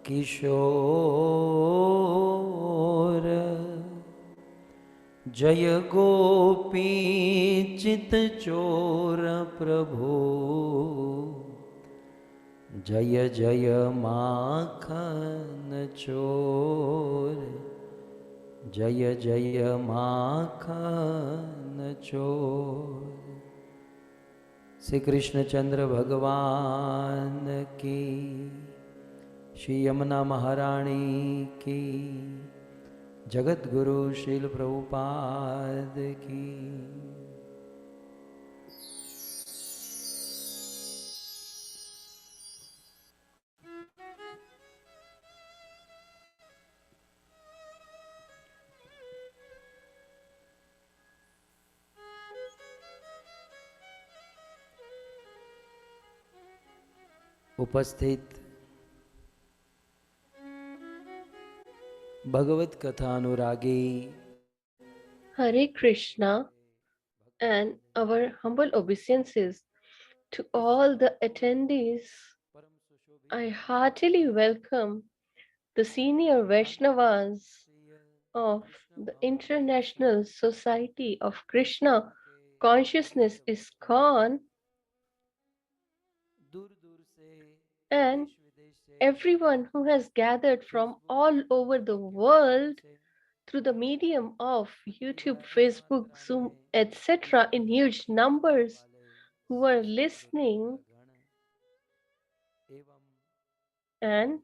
किशोर जय गोपी चित चोर प्रभु जय जय माखन चोर जय जय माखन चोर। श्री कृष्ण चंद्र भगवान की, श्री यमुना महारानी की, जगत गुरु श्रील प्रभुपाद की। उपस्थित भगवत कथा अनुरागी Hare Krishna, and our humble obeisances to all the attendees. I heartily welcome the senior Vaishnavas of the International Society of Krishna Consciousness Iskcon and everyone who has gathered from all over the world through the medium of YouTube, Facebook, Zoom, etc. in huge numbers who are listening, and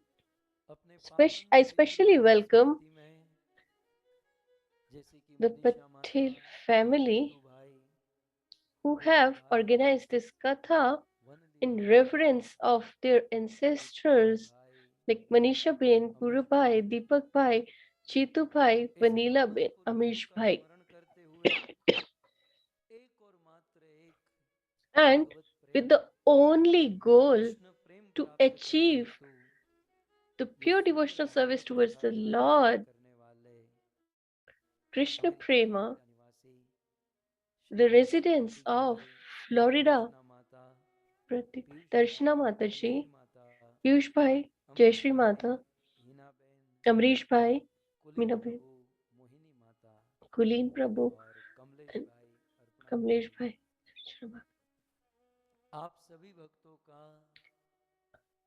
I especially welcome the Patel family who have organized this katha in reverence of their ancestors like Manisha Ben, Guru Bhai, Deepak Bhai, Chitu Bhai, Vanila Ben, Amish Bhai. And with the only goal to achieve the pure devotional service towards the Lord, Krishna Prema, the residents of Florida, Darshana Mataji, Piyush Bhai, Jayashri Mata, Amrish Bhai, Meena Bhai, Kulin Prabhu, and Kamlesh Bhai.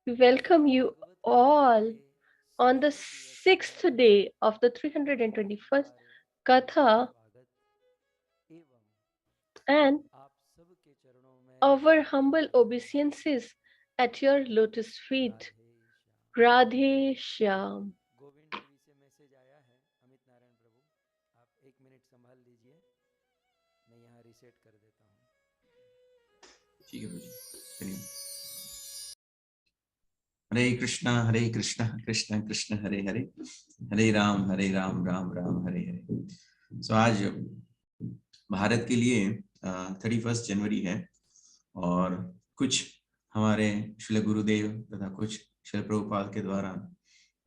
We welcome you all on the 6th day of the 321st Katha, and our humble obeisances at your lotus feet. Radhe Shyam. हरे कृष्णा कृष्ण कृष्ण हरे हरे, हरे राम राम राम हरे हरे। सो आज भारत के लिए 31 जनवरी है और कुछ हमारे श्रील गुरुदेव तथा कुछ श्रील प्रभुपाद के द्वारा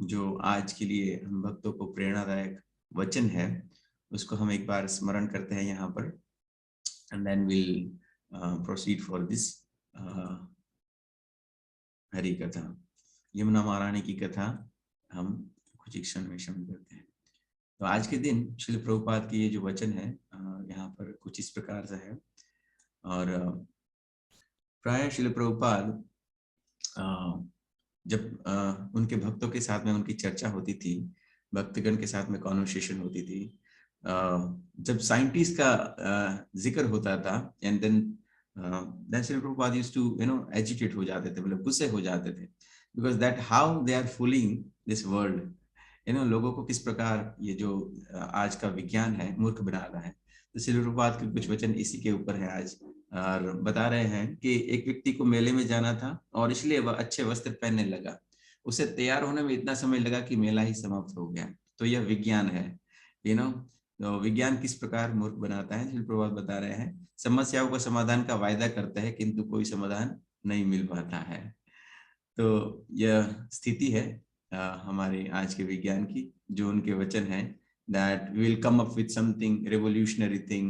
जो आज के लिए हम भक्तों को प्रेरणादायक वचन है उसको हम एक बार स्मरण करते हैं यहाँ पर, and then will proceed for this Hari कथा। यमुना महारानी की कथा हम कुछ एक क्षण में श्रवण करते हैं। तो आज के दिन श्रील प्रभुपाद की ये जो वचन है यहाँ पर कुछ इस प्रकार से है, और प्राय श्रील प्रभुपाद जब उनके भक्तों के साथ में उनकी चर्चा होती थी, भक्तगण के साथ में कॉन्वर्सेशन होती थी, जब साइंटिस्ट का जिक्र होता था, and then Srila Prabhupada used to agitate हो जाते थे, मतलब गुस्से हो जाते थे, because that how they are fooling this world, लोगों को किस प्रकार ये जो आज का विज्ञान है मूर्ख बना रहा है। तो श्रील प्रभुपाद के कुछ वचन इसी के ऊपर है आज, और बता रहे हैं कि एक व्यक्ति को मेले में जाना था और इसलिए वह अच्छे वस्त्र पहनने लगा, उसे तैयार होने में इतना समय लगा कि मेला ही समाप्त हो गया। तो यह विज्ञान है, तो विज्ञान किस प्रकार मूर्ख बनाता है। श्रील प्रभुपाद बता रहे हैं समस्याओं का समाधान का वायदा करता है किंतु कोई समाधान नहीं मिल पाता है। तो यह स्थिति है हमारे आज के विज्ञान की, जो उनके वचन है that we will come up with something revolutionary thing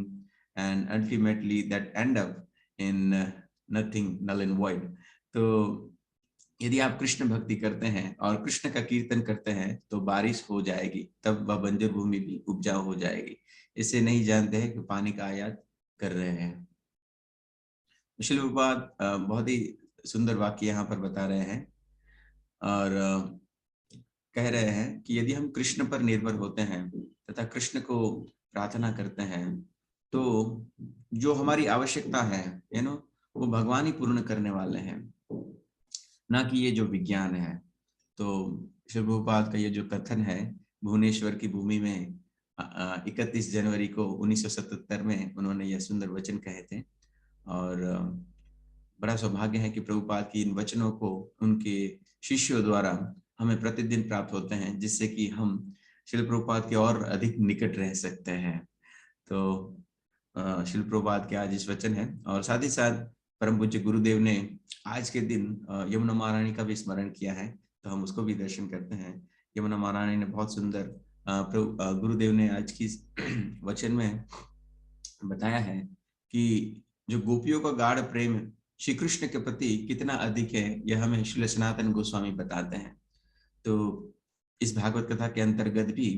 and ultimately that end up in nothing, null and void। तो यदि आप कृष्ण भक्ति करते हैं और कृष्ण का कीर्तन करते हैं तो बारिश हो जाएगी, तब वह बंजर भूमि भी उपजाऊ हो जाएगी। इसे नहीं जानते हैं कि पानी का आयात कर रहे हैं। श्रील प्रभुपाद बहुत ही सुंदर वाक्य यहाँ पर बता रहे हैं और कह रहे हैं कि यदि हम कृष्ण पर निर्भर होते हैं तथा कृष्ण को प्रार्थना करते हैं तो जो हमारी आवश्यकता है वो भगवान ही पूर्ण करने वाले हैं, ना कि ये जो विज्ञान है। तो श्री प्रभुपाद का ये जो कथन है भुवनेश्वर की भूमि में 31 जनवरी को 1977 में उन्होंने यह सुंदर वचन कहे थे और बड़ा सौभाग्य है कि प्रभुपाद की इन वचनों को उनके शिष्यों द्वारा हमें प्रतिदिन प्राप्त होते हैं, जिससे कि हम श्रील प्रभुपाद के और अधिक निकट रह सकते हैं। तो श्रील प्रभुपाद के आज इस वचन है और साथ ही साथ परम पूज्य गुरुदेव ने आज के दिन यमुना महारानी का भी स्मरण किया है, तो हम उसको भी दर्शन करते हैं। यमुना महारानी ने बहुत सुंदर गुरुदेव ने आज की वचन में बताया है कि जो गोपियों का गाढ़ प्रेम श्री कृष्ण के प्रति कितना अधिक है, यह हमें श्रील सनातन गोस्वामी बताते हैं। तो इस भागवत कथा के अंतर्गत भी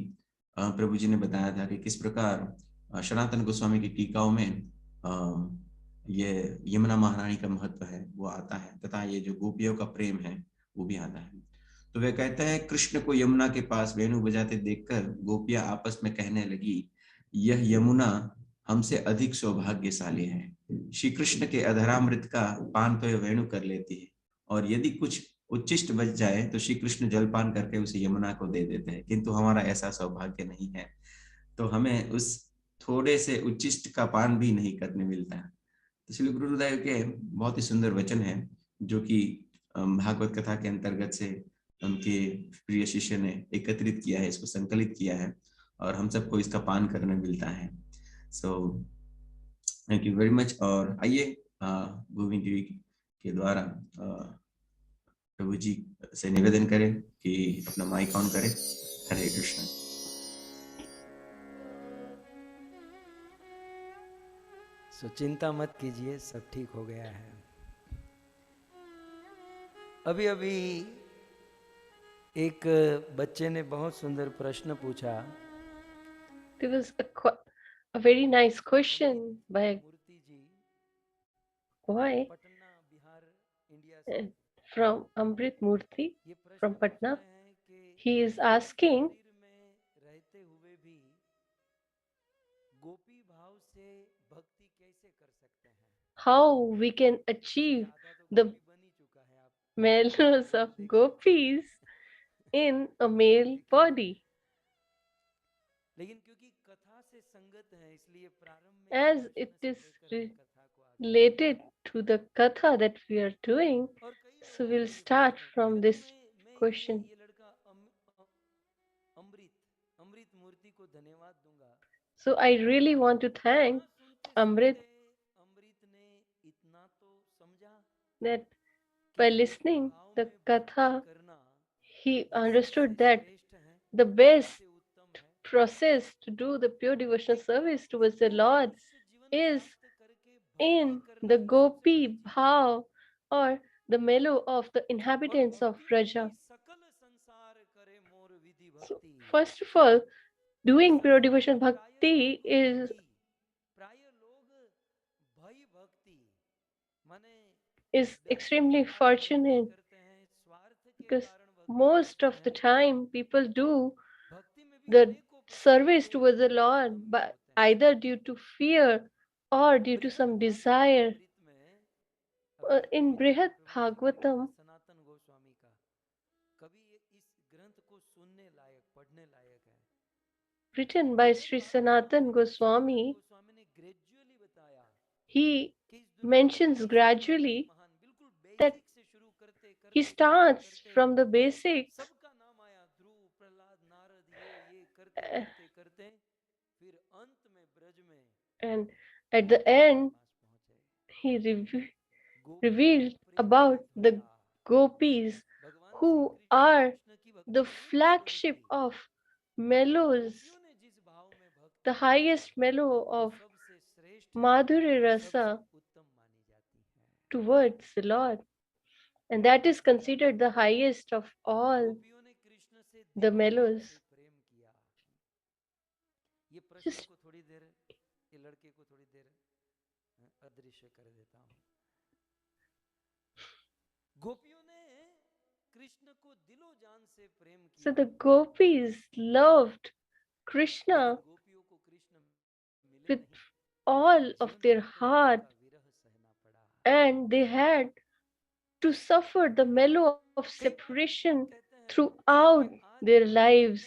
प्रभु जी ने बताया था कि किस प्रकार सनातन गोस्वामी की टीकाओं में ये यमुना महारानी का महत्व है वो आता है, तथा ये जो गोपियों का प्रेम है वो भी आता है। तो वे कहते हैं, कृष्ण को यमुना के पास वेणु बजाते देखकर गोपियां आपस में कहने लगी, यह यमुना हमसे अधिक सौभाग्यशाली है। श्री कृष्ण के अधरामृत का पान तो यह वेणु कर लेती है और यदि कुछ उच्छिष्ट बच जाए तो श्री कृष्ण जलपान करके उसे यमुना को दे देते हैं, किंतु हमारा ऐसा सौभाग्य नहीं है, तो हमें उस थोड़े से उच्छिष्ट का पान भी नहीं करने मिलता है। तो श्री गुरुदेव के बहुत ही सुंदर वचन है जो कि भागवत कथा के अंतर्गत से उनके प्रिय शिष्य ने एकत्रित किया है, इसको संकलित किया है और हम सबको इसका पान करने मिलता है। So thank you very much. और आइए गोविंद जी के द्वारा प्रभु जी से निवेदन करें कि अपना माइक ऑन करें। हरे कृष्ण। सो चिंता मत कीजिए, सब ठीक हो गया है। अभी अभी एक बच्चे ने बहुत सुंदर प्रश्न पूछा। There was a very nice question by a boy from Amrit Murthy from Patna. He is asking, how we can achieve the mellows of gopis in a male body. As it is related to the katha that we are doing, so we'll start from this question. So I really want to thank Amrit that by listening the katha, he understood that the best process to do the pure devotional service towards the Lord is in the gopi bhav or the mellow of the inhabitants of Raja. So, first of all, doing pure devotion bhakti is extremely fortunate because most of the time people do the service towards the Lord, but either due to fear or due to some desire. In Brihad Bhagavatam, written by Sri Sanatan Goswami, he mentions gradually that he starts from the basics and at the end he revealed about the gopis who are the flagship of mellows, the highest mellow of Madhuri Rasa towards the Lord. And that is considered the highest of all the mellows. Just so the gopis loved Krishna with all of their heart, and they had to suffer the mellow of separation throughout their lives.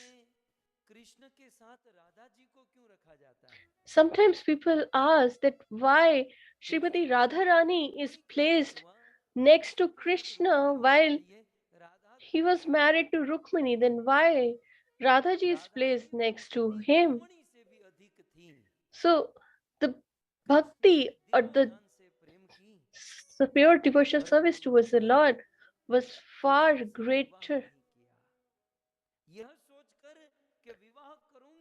Sometimes people ask that why Srimati Radharani is placed next to Krishna while he was married to Rukmini, then why Radhaji is placed next to him? So the bhakti or the pure devotional service towards the Lord was far greater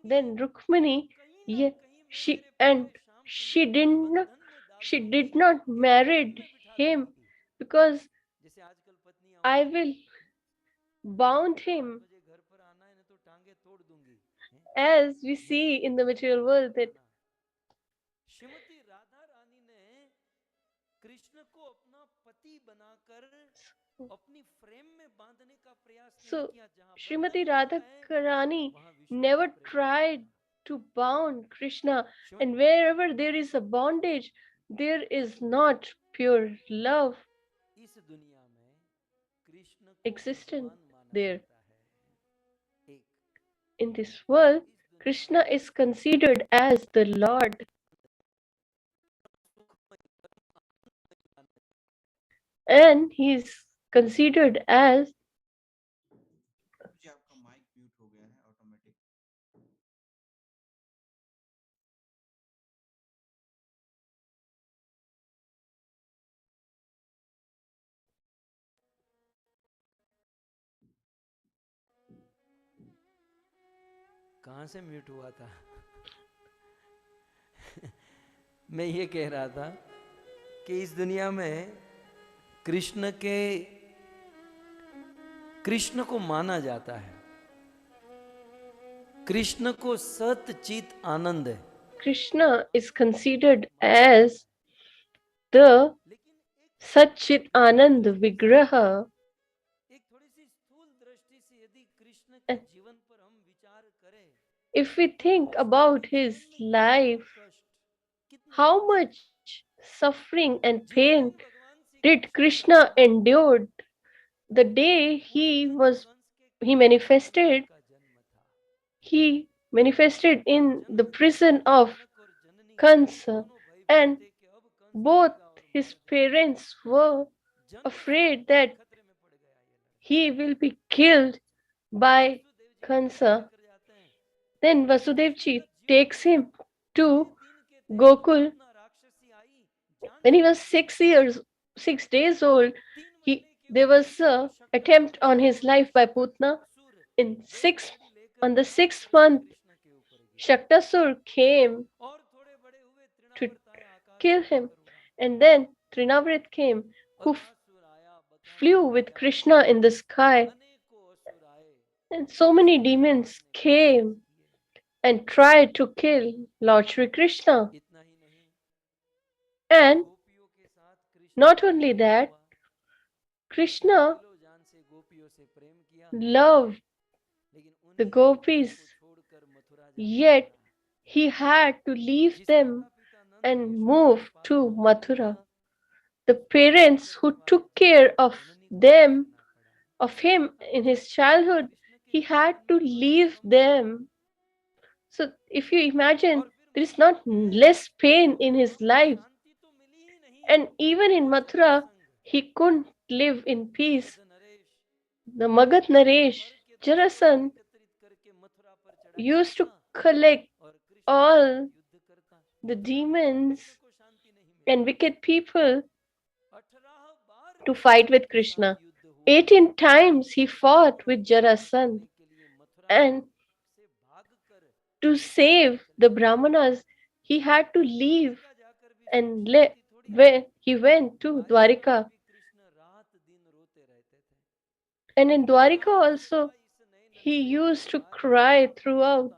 than Rukmini. Yeah, she did not marry him because I will bound him, as we see in the material world that so Srimati Radhakarani never tried to bound Krishna, and wherever there is a bondage, there is not pure love existent there. In this world, Krishna is considered as the Lord, and he is considered as जी आपका mic mute हो गया है automatic कहाँ से mute हुआ था? मैं ये कह रहा था कि इस दुनिया में कृष्ण को माना जाता है, कृष्ण को सत चित आनंद है. Krishna is considered as the Satchit Anand Vigraha. And if we think about his life, how much suffering and pain did Krishna endured the day he manifested in the prison of Kansa, and both his parents were afraid that he will be killed by Kansa. Then Vasudevji takes him to Gokul. When he was 6 days old, there was a attempt on his life by Putna. On the 6th month, Shaktasur came to kill him, and then Trinavrit came, who flew with Krishna in the sky, and so many demons came and tried to kill Lord Shri Krishna. And not only that, Krishna loved the gopis, yet he had to leave them and move to Mathura. The parents who took care of him in his childhood, he had to leave them. So if you imagine, there is not less pain in his life. And even in Mathura, he couldn't live in peace. The Magat Naresh, Jarasan, used to collect all the demons and wicked people to fight with Krishna. 18 times he fought with Jarasan, and to save the Brahmanas, he had to leave and he went to Dwarika. And in Dwarika also, he used to cry throughout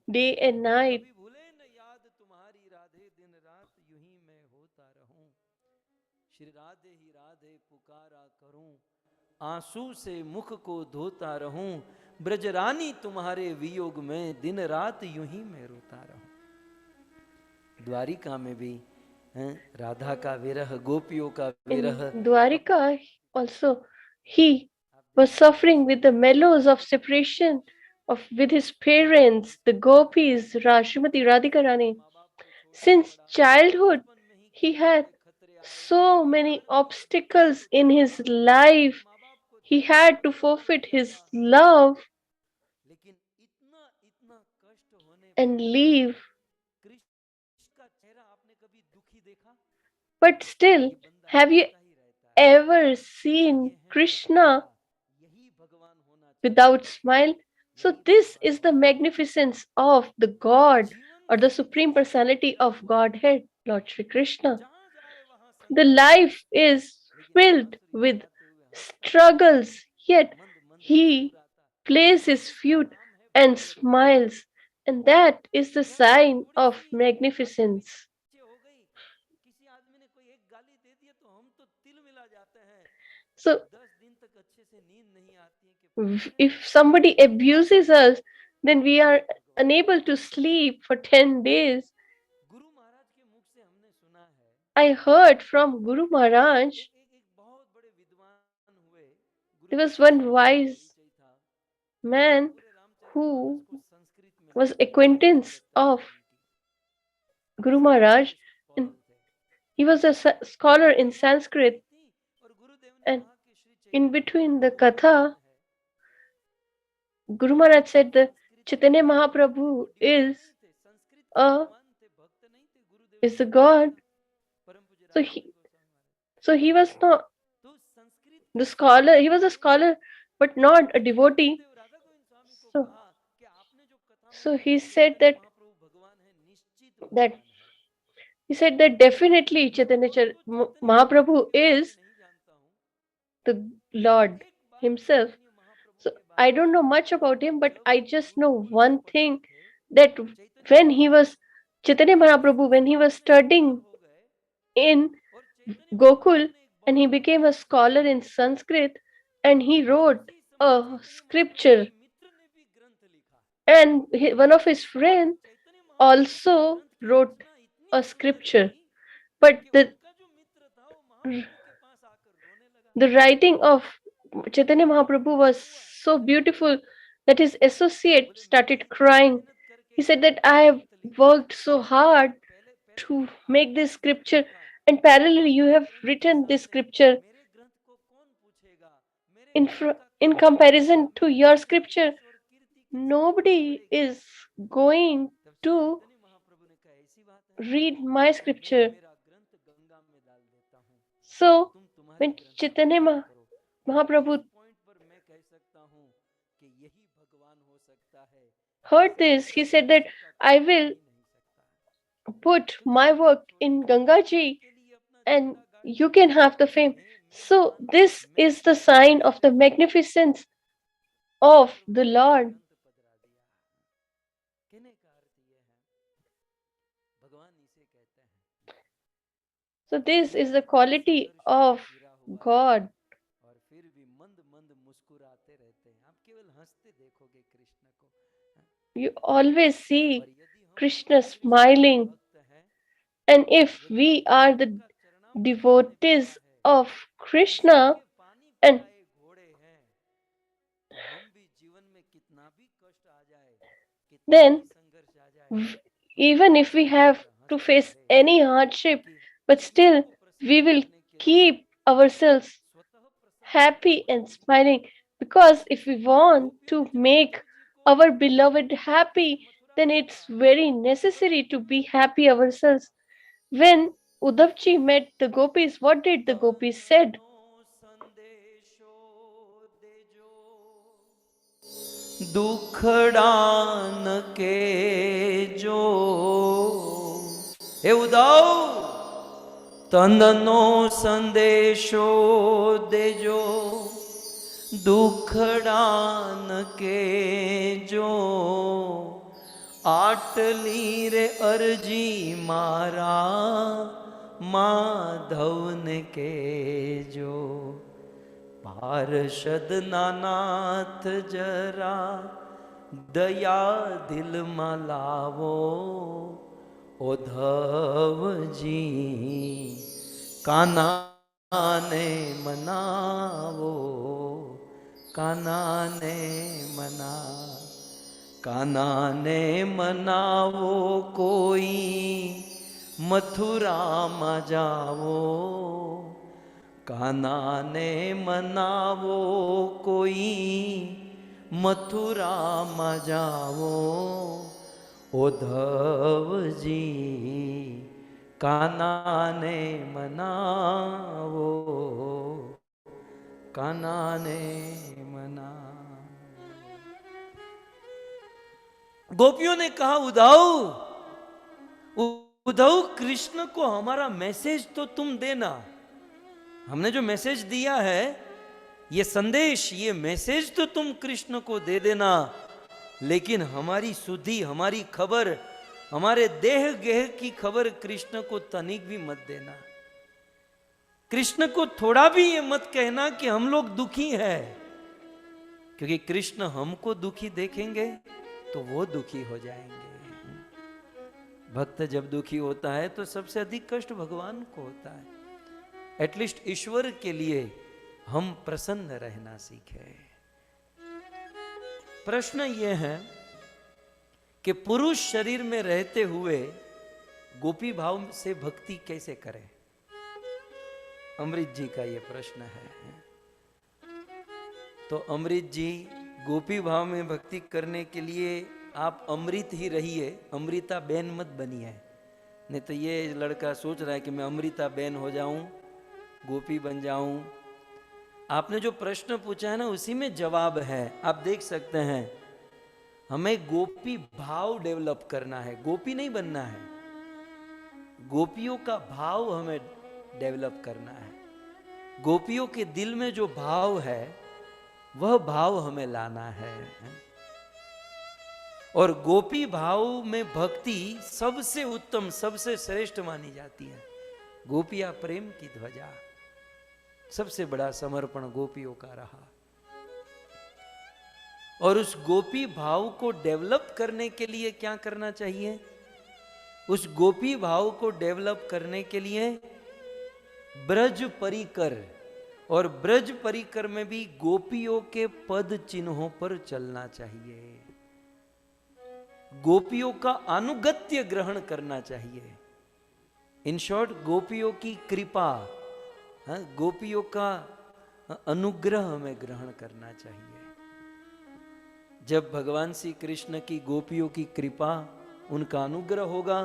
day and night. कभी भूले न याद तुम्हारी राधे दिन रात यूं ही मैं होता रहूं श्री राधे ही राधे पुकारा करूं आंसू से मुख को धोता रहूं ब्रजरानी तुम्हारे वियोग में दिन रात यूं ही मैं रोता रहूं द्वारिका में भी राधा का विरह गोपियों का विरह In Dwarika also, he was suffering with the mellows of separation with his parents, the gopis, Srimati Radhika Rani. Since childhood, he had so many obstacles in his life. He had to forfeit his love लेकिन इतना इतना कष्ट होने and leave. Krishna का चेहरा आपने कभी दुखी देखा But still, have you ever seen Krishna यही भगवान होना without smile? So this is the magnificence of the God or the Supreme Personality of Godhead, Lord Shri Krishna. जहां जाए वहां The life is filled with struggles, yet he plays his feet and smiles, and that is the sign of magnificence. हो गई किसी आदमी ने कोई एक गाली दे दिया तो हम तो तिल मिला जाते हैं So 10 दिन तक अच्छे से नींद नहीं आती है कि if somebody abuses us, then we are unable to sleep for 10 days. Guru Maharaj के मुख से हमने सुना है I heard from Guru Maharaj, एक बहुत बड़े विद्वान हुए there was one wise था man पूरे रामचरित who को संस्कृत में was acquaintance of Guru Maharaj, and he was a scholar in Sanskrit. और गुरुदेव ने And कहा कि Shri in between the Katha, Guru Maharaj said that Chaitanya Mahaprabhu is a is the God. So he was not the scholar. He was a scholar, but not a devotee. So, so he said that he said that definitely Chaitanya Mahaprabhu is the Lord himself. So I don't know much about him, but I just know one thing, that when he was Chaitanya Mahaprabhu, when he was studying in Gokul and he became a scholar in Sanskrit, and he wrote a scripture, and one of his friends also wrote a scripture, but the writing of Chaitanya Mahaprabhu was so beautiful that his associate started crying. He said that I have worked so hard to make this scripture, and parallelly you have written this scripture. In comparison to your scripture, nobody is going to read my scripture. So when Chaitanya Mahaprabhu heard this, he said that I will put my work in Gangaji and you can have the fame. So this is the sign of the magnificence of the Lord. So this is the quality of God. You always see Krishna smiling. And if we are the devotees of Krishna, and then even if we have to face any hardship, but still we will keep ourselves happy and smiling, because if we want to make our beloved happy, then it's very necessary to be happy ourselves. When Uddhavji met the gopis, what did the gopis said? दुखड़ान के जो हे उदाओ तंदनो संदेशो देजो दुखड़ान के जो आटली रे अर्जी मारा माधव ने के जो पार्षद नानाथ जरा दया दिल में लावो उद्धव जी कान्हा ने मनावो कान्हा ने मनावो कोई मथुरा में जावो कान्हा ने मनावो कोई मथुरा में जावो उद्धव जी कान्हा ने मनावो कान्हा ने मना। गोपियों ने कहा उद्धव कृष्ण को हमारा मैसेज तो तुम देना, हमने जो मैसेज दिया है ये संदेश ये मैसेज तो तुम कृष्ण को दे देना, लेकिन हमारी सुधि हमारी खबर हमारे देह गेह की खबर कृष्ण को तनिक भी मत देना। कृष्ण को थोड़ा भी ये मत कहना कि हम लोग दुखी हैं, क्योंकि कृष्ण हमको दुखी देखेंगे तो वो दुखी हो जाएंगे। भक्त जब दुखी होता है तो सबसे अधिक कष्ट भगवान को होता है। एटलीस्ट ईश्वर के लिए हम प्रसन्न रहना सीखें। प्रश्न यह है कि पुरुष शरीर में रहते हुए गोपी भाव से भक्ति कैसे करें? अमृत जी का यह प्रश्न है। तो अमृत जी, गोपी भाव में भक्ति करने के लिए आप अमृत ही रहिए, अमृता बेन मत बनिए। नहीं तो ये लड़का सोच रहा है कि मैं अमृता बेन हो जाऊं, गोपी बन जाऊं। आपने जो प्रश्न पूछा है ना उसी में जवाब है। आप देख सकते हैं, हमें गोपी भाव डेवलप करना है, गोपी नहीं बनना है। गोपियों का भाव हमें डेवलप करना है। गोपियों के दिल में जो भाव है वह भाव हमें लाना है। और गोपी भाव में भक्ति सबसे उत्तम सबसे श्रेष्ठ मानी जाती है। गोपिया प्रेम की ध्वजा, सबसे बड़ा समर्पण गोपियों का रहा। और उस गोपी भाव को डेवलप करने के लिए क्या करना चाहिए? उस गोपी भाव को डेवलप करने के लिए ब्रज परिकर, और ब्रज परिकर में भी गोपियों के पद चिन्हों पर चलना चाहिए। गोपियों का अनुगत्य ग्रहण करना चाहिए। इन शॉर्ट, गोपियों की कृपा, गोपियों का अनुग्रह हमें ग्रहण करना चाहिए। जब भगवान श्री कृष्ण की गोपियों की कृपा, उनका अनुग्रह होगा,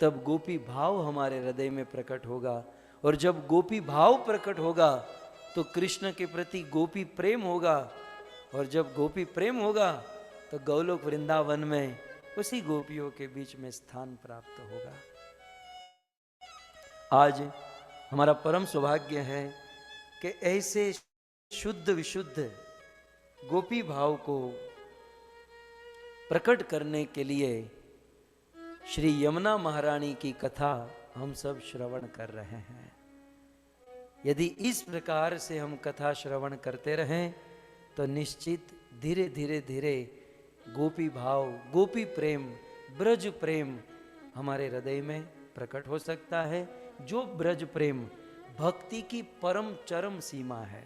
तब गोपी भाव हमारे हृदय में प्रकट होगा। और जब गोपी भाव प्रकट होगा तो कृष्ण के प्रति गोपी प्रेम होगा। और जब गोपी प्रेम होगा तो गौलोक वृंदावन में उसी गोपियों के बीच में स्थान प्राप्त होगा। आज हमारा परम सौभाग्य है कि ऐसे शुद्ध विशुद्ध गोपी भाव को प्रकट करने के लिए श्री यमुना महारानी की कथा हम सब श्रवण कर रहे हैं। यदि इस प्रकार से हम कथा श्रवण करते रहें तो निश्चित धीरे धीरे धीरे गोपी भाव, गोपी प्रेम, ब्रज प्रेम हमारे हृदय में प्रकट हो सकता है। जो ब्रज प्रेम भक्ति की परम चरम सीमा है,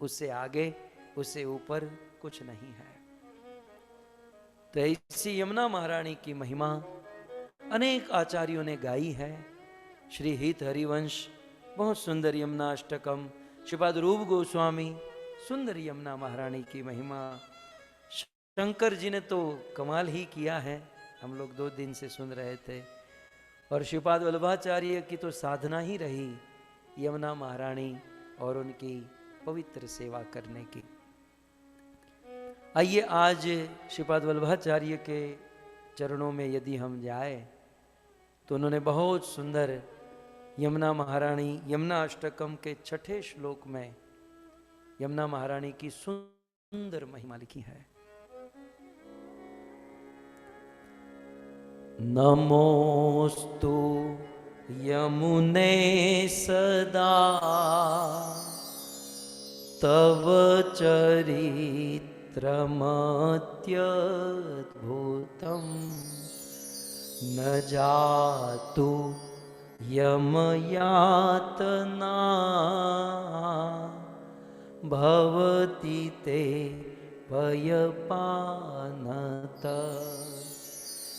उससे आगे उससे ऊपर कुछ नहीं है। तो ऐसी यमुना महारानी की महिमा अनेक आचार्यों ने गाई है। श्री हित हरिवंश बहुत सुंदर यमुना अष्टकम, श्रीपाद रूप गोस्वामी सुंदर यमुना महारानी की महिमा, शंकर जी ने तो कमाल ही किया है, हम लोग 2 दिन से सुन रहे थे। और श्रीपाद वल्लभाचार्य की तो साधना ही रही यमुना महारानी और उनकी पवित्र सेवा करने की। आइए आज श्रीपाद वल्लभाचार्य के चरणों में यदि हम जाए तो उन्होंने बहुत सुंदर यमुना महारानी यमुना अष्टकम के 6ठे श्लोक में यमुना महारानी की सुंदर महिमा लिखी है। नमोस्तु यमुने सदा तव चरित्रमत्यद्भुतम् न जातु यमयातना भवति ते भयपानत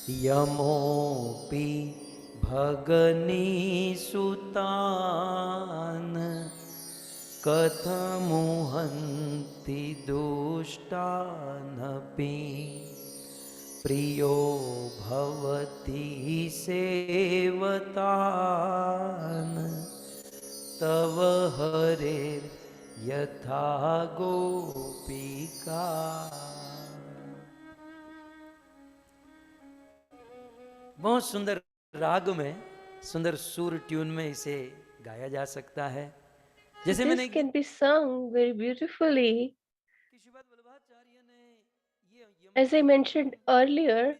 यमोपि भगनीसुतान् कथमुहन्ति दुष्टानपि प्रियो भवति सेवतान् तव हरेर् यथा गोपिका। बहुत सुंदर राग में, सुंदर सुर ट्यून में इसे गाया जा सकता है। जैसे This can be sung very beautifully. As I mentioned earlier,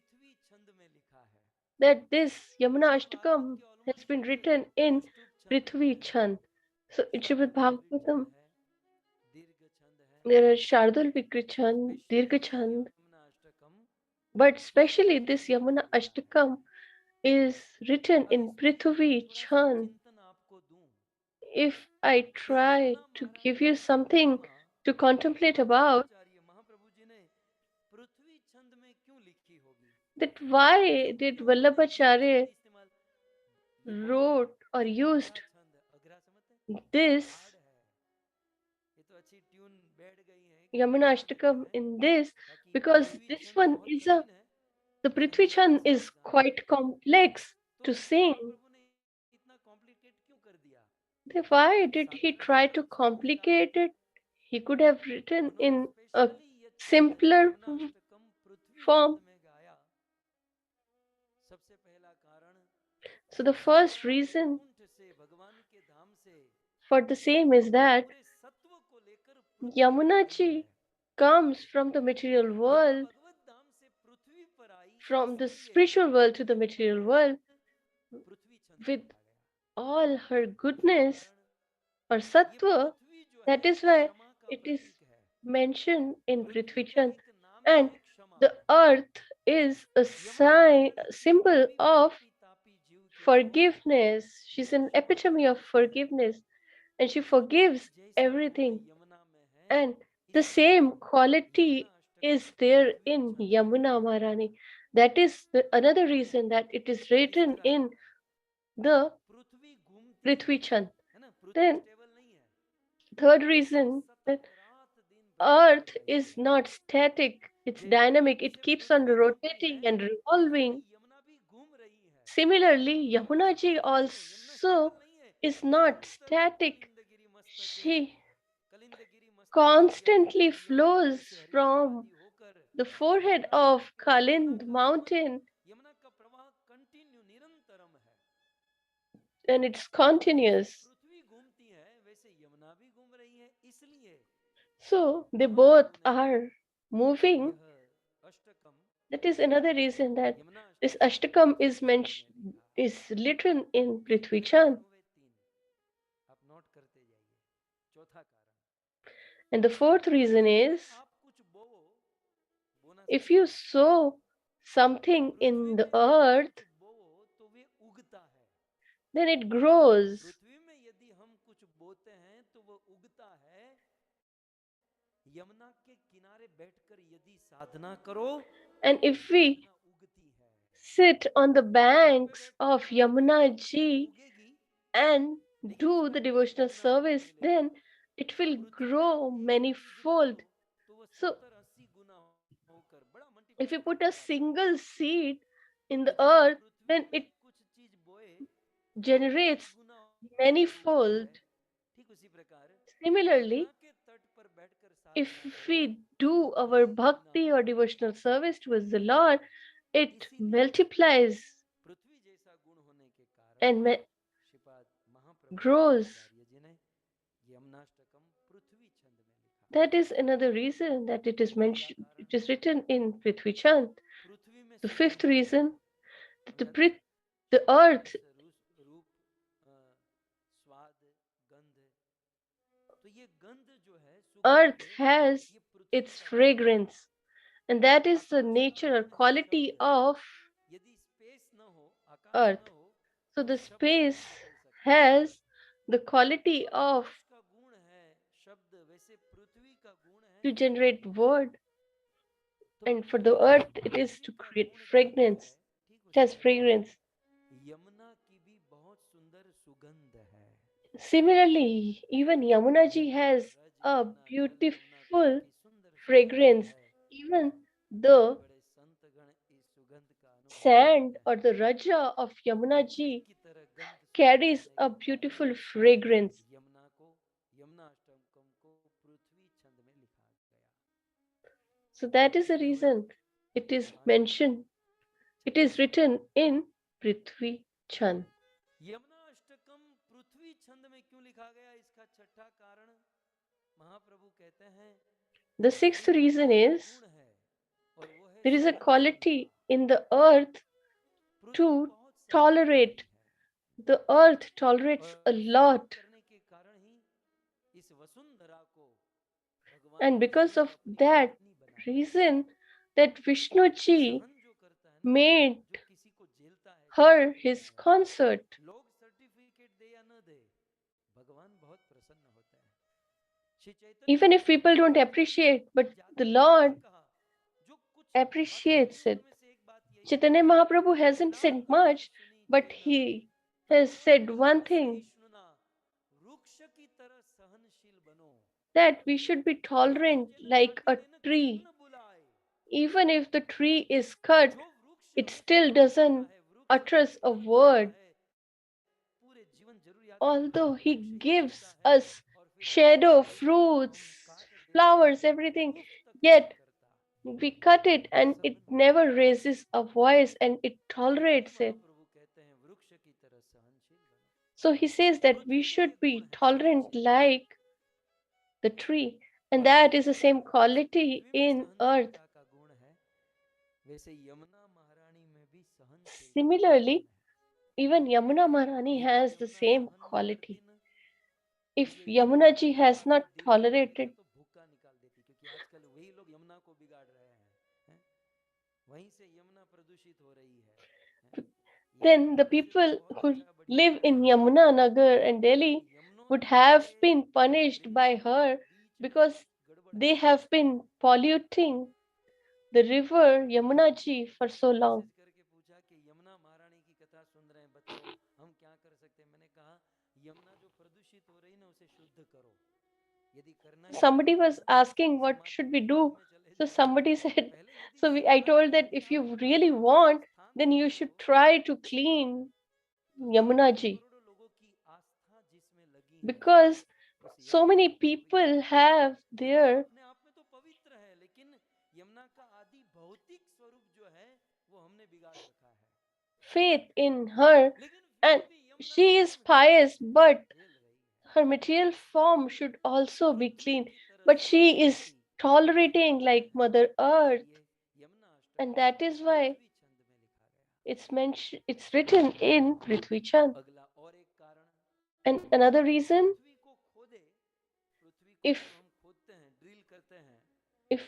that this Yamuna Ashtakam has been written in Prithvi Chand. So in Shrimad Bhagavatam, there are Shardul Vikri Chand, Dirgha Chand, but especially this Yamuna Ashtakam is written in Prithvi Chand. If I try to give you something to contemplate about, that why did Vallabhacharya wrote or used this Yamuna Ashtakam in this, because this one is the Prithvi Chand is quite complex to sing. Then why did he try to complicate it? He could have written in a simpler form. So the first reason for the same is that Yamuna ji comes from the material world, from the spiritual world to the material world, with all her goodness or sattva. That is why it is mentioned in Prithvi Chand. And the earth is a symbol of forgiveness. She's an epitome of forgiveness, and she forgives everything. And the same quality is there in Yamuna Maharani. That is another reason that it is written in the Prithvi Chand. Then, third reason that earth is not static, it's dynamic, it keeps on rotating and revolving. Similarly, Yamuna ji also is not static. She constantly flows from the forehead of Kalind mountain, and it's continuous. So they both are moving. That is another reason that this Ashtakam is mentioned, is written in Prithvi Chand. And the fourth reason is, if you sow something in the earth, then it grows. And if we sit on the banks of Yamuna ji and do the devotional service, then it will grow manifold. So, if you put a single seed in the earth, then it generates manifold. Similarly, if we do our bhakti or devotional service towards the Lord, it multiplies and grows. That is another reason that it is mentioned. It is written in Prithvi Chant. The fifth reason that the earth has its fragrance, and that is the nature or quality of earth. So the space has the quality of to generate word, and for the earth it is to create fragrance. It has fragrance. Similarly, even Yamuna ji has a beautiful fragrance. Even the sand or the raja of Yamuna ji carries a beautiful fragrance. So that is the reason it is mentioned. It is written in Prithvi Chand. Yamuna Ashtakam पृथ्वी छंद में क्यों लिखा गया, इसका छठा कारण महाप्रभु कहते हैं The sixth reason is there is a quality in the earth to tolerate. The earth tolerates a lot. And because of that reason, that Vishnu ji made her his consort. Even if people don't appreciate, but the Lord appreciates it. Chaitanya Mahaprabhu hasn't said much, but he has said one thing, that we should be tolerant like a tree. Even if the tree is cut, it still doesn't utter a word. Although he gives us shadow, fruits, flowers, everything, yet we cut it and it never raises a voice and it tolerates it. So he says that we should be tolerant like the tree, and that is the same quality in earth. Similarly, even Yamuna Maharani has the same quality. If Yamuna ji has not tolerated, then the people who live in Yamuna Nagar and Delhi would have been punished by her because they have been polluting the river Yamuna ji for so long. Somebody was asking what should we do, so somebody said, I told that if you really want, then you should try to clean Yamuna ji, because so many people have their faith in her, and she is pious, but her material form should also be clean. But she is tolerating like Mother Earth, and that is why it's mentioned. It's written in Prithvi Chand. And another reason, if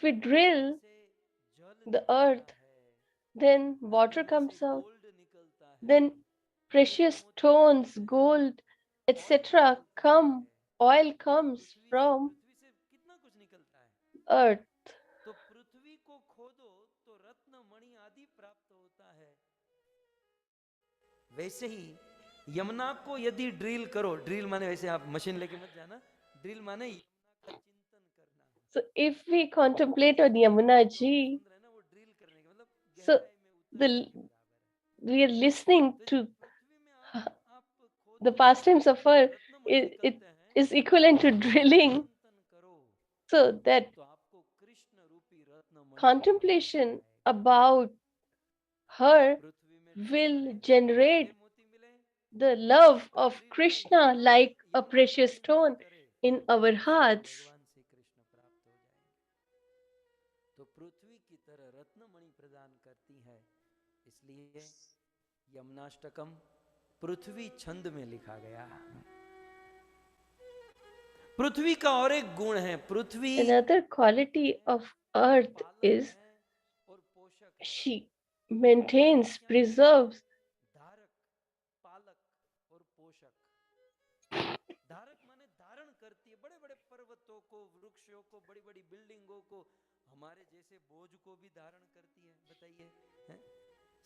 we drill the earth, then water comes out, then precious stones, gold, etc. come, oil comes from earth. वैसे ही यमुना को यदि drill करो, drill माने वैसे आप machine लेके मत जाना, ड्रिल माने चिंतन करना. So if we contemplate on Yamuna ji, so we are listening to the pastimes of her. It is equivalent to drilling. So that contemplation about her will generate the love of Krishna like a precious stone in our hearts. तो पृथ्वी की तरह रत्नमणि प्रदान करती है। इसलिए यमुनाष्टकम पृथ्वी छंद में लिखा गया। पृथ्वी का और एक गुण है, पृथ्वी Another quality of earth is she maintains, preserves. धारक, पालक और पोषक। धारक माने धारण करती है बड़े बड़े पर्वतों को, वृक्षों को, बड़ी बड़ी बिल्डिंगों को, हमारे जैसे बोझ को भी धारण करती है। बताइए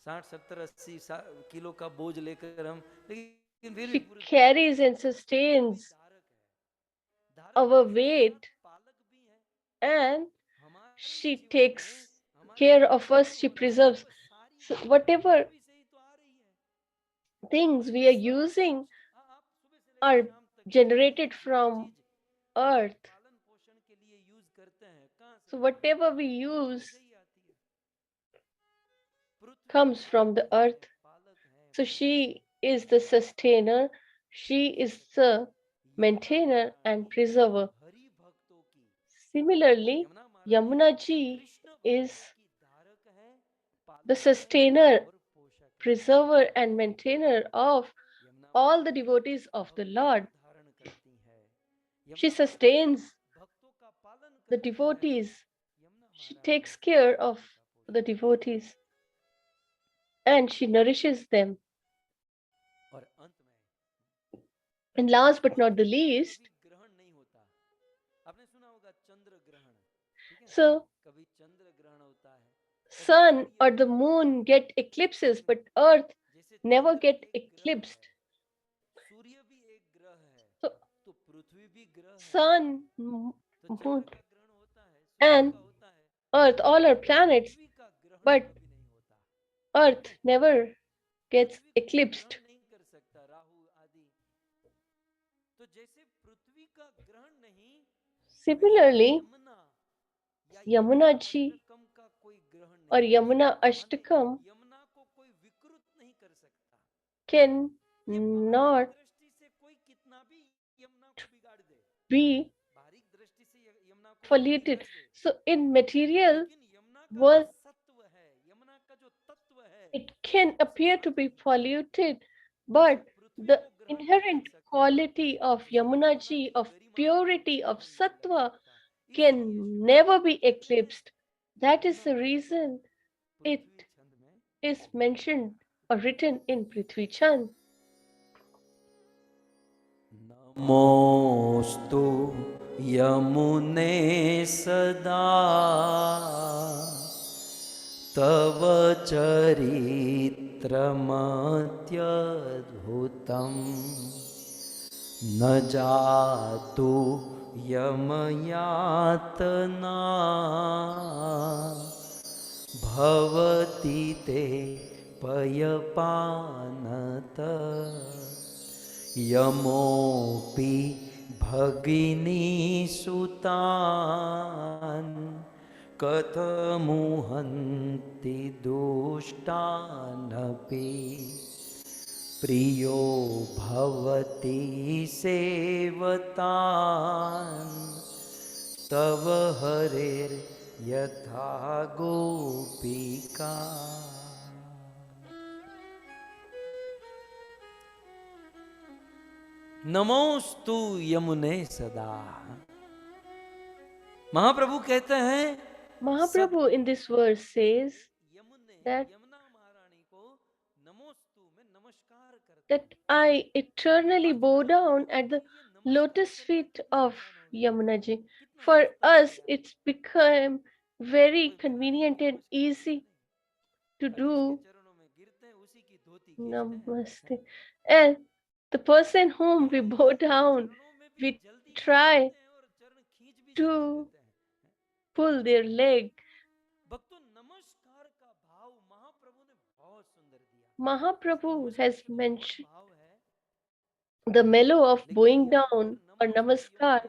60, 70, 80 किलो का बोझ लेकर हम, लेकिन फिर She carries and sustains our weight, and she takes care of us. She preserves. So whatever things we are using are generated from earth. So whatever we use comes from the earth. So she is the sustainer, she is the maintainer and preserver. Similarly, Yamuna ji is the sustainer, preserver and maintainer of all the devotees of the Lord. She sustains the devotees. She takes care of the devotees and she nourishes them. And last but not the least, so sun or the moon get eclipses, but earth never get eclipsed. So sun, moon, and earth, all are planets, but earth never gets eclipsed. Similarly, Yamuna ji or Yamuna Ashtakam can not be polluted. So in material world, it can appear to be polluted, but the inherent quality of Yamuna ji, of purity, of sattva, can never be eclipsed. That is the reason it is mentioned or written in Prithvi Chand. Namostu Yamune Sada Tava Charitramadhyadhutam Na Jatu Yamayatana Bhavati Te Payapanata Yamopi Bhagini Sutan Kathamuhanti Dushtanapi Priyo Bhavati Sevatan Tava Harer Yatha Gopika. नमोस्तु यमुने सदा। महाप्रभु कहते हैं, Mahaprabhu in this verse says that I eternally bow down at the lotus feet of Yamuna ji. For us, it's become very convenient and easy to do namaste. And the person whom we bow down, we try to pull their leg. Mahaprabhu has mentioned the mellow of bowing down or namaskar.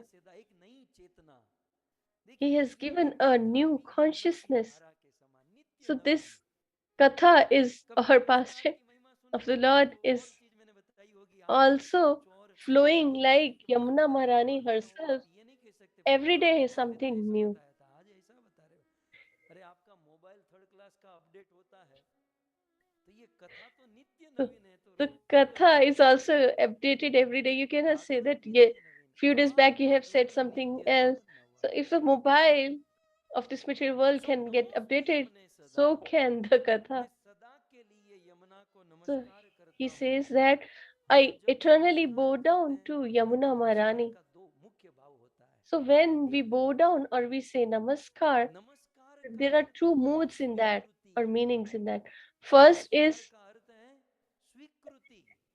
He has given a new consciousness. So this katha is, or pastime of the Lord is also flowing like Yamuna Maharani herself. Every day is something new. So the katha is also updated every day. You cannot say that few days back you have said something else. So if the mobile of this material world can get updated, so can the katha. So he says that I eternally bow down to Yamuna Maharani. So when we bow down or we say namaskar, there are two moods in that or meanings in that. First is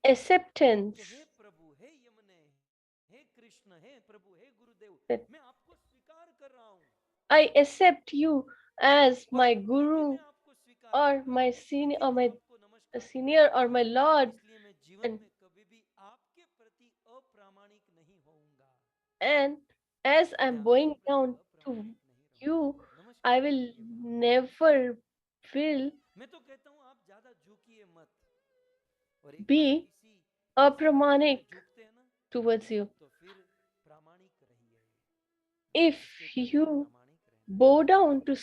acceptance. That I accept you as my guru or my senior or my lord, and as I'm bowing down to you, I will never will be apramanic towards you. If you bow down to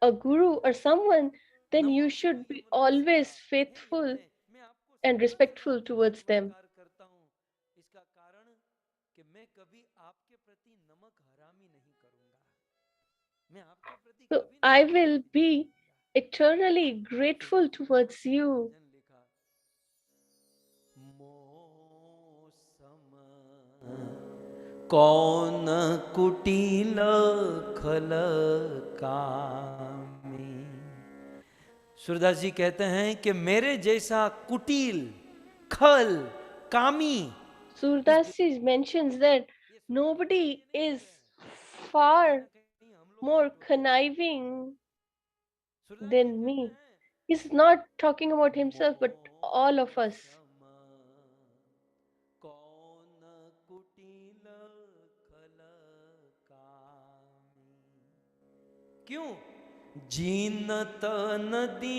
a guru or someone, then you should be always faithful and respectful towards them. So I will be eternally grateful towards you. कौन कुटिल खल कामी। सूरदास जी कहते हैं कि मेरे जैसा कुटिल खल कामी। Surdas mentions that nobody is far more conniving than me. He's not talking about himself, but all of us. क्यों? जीनत नदियो,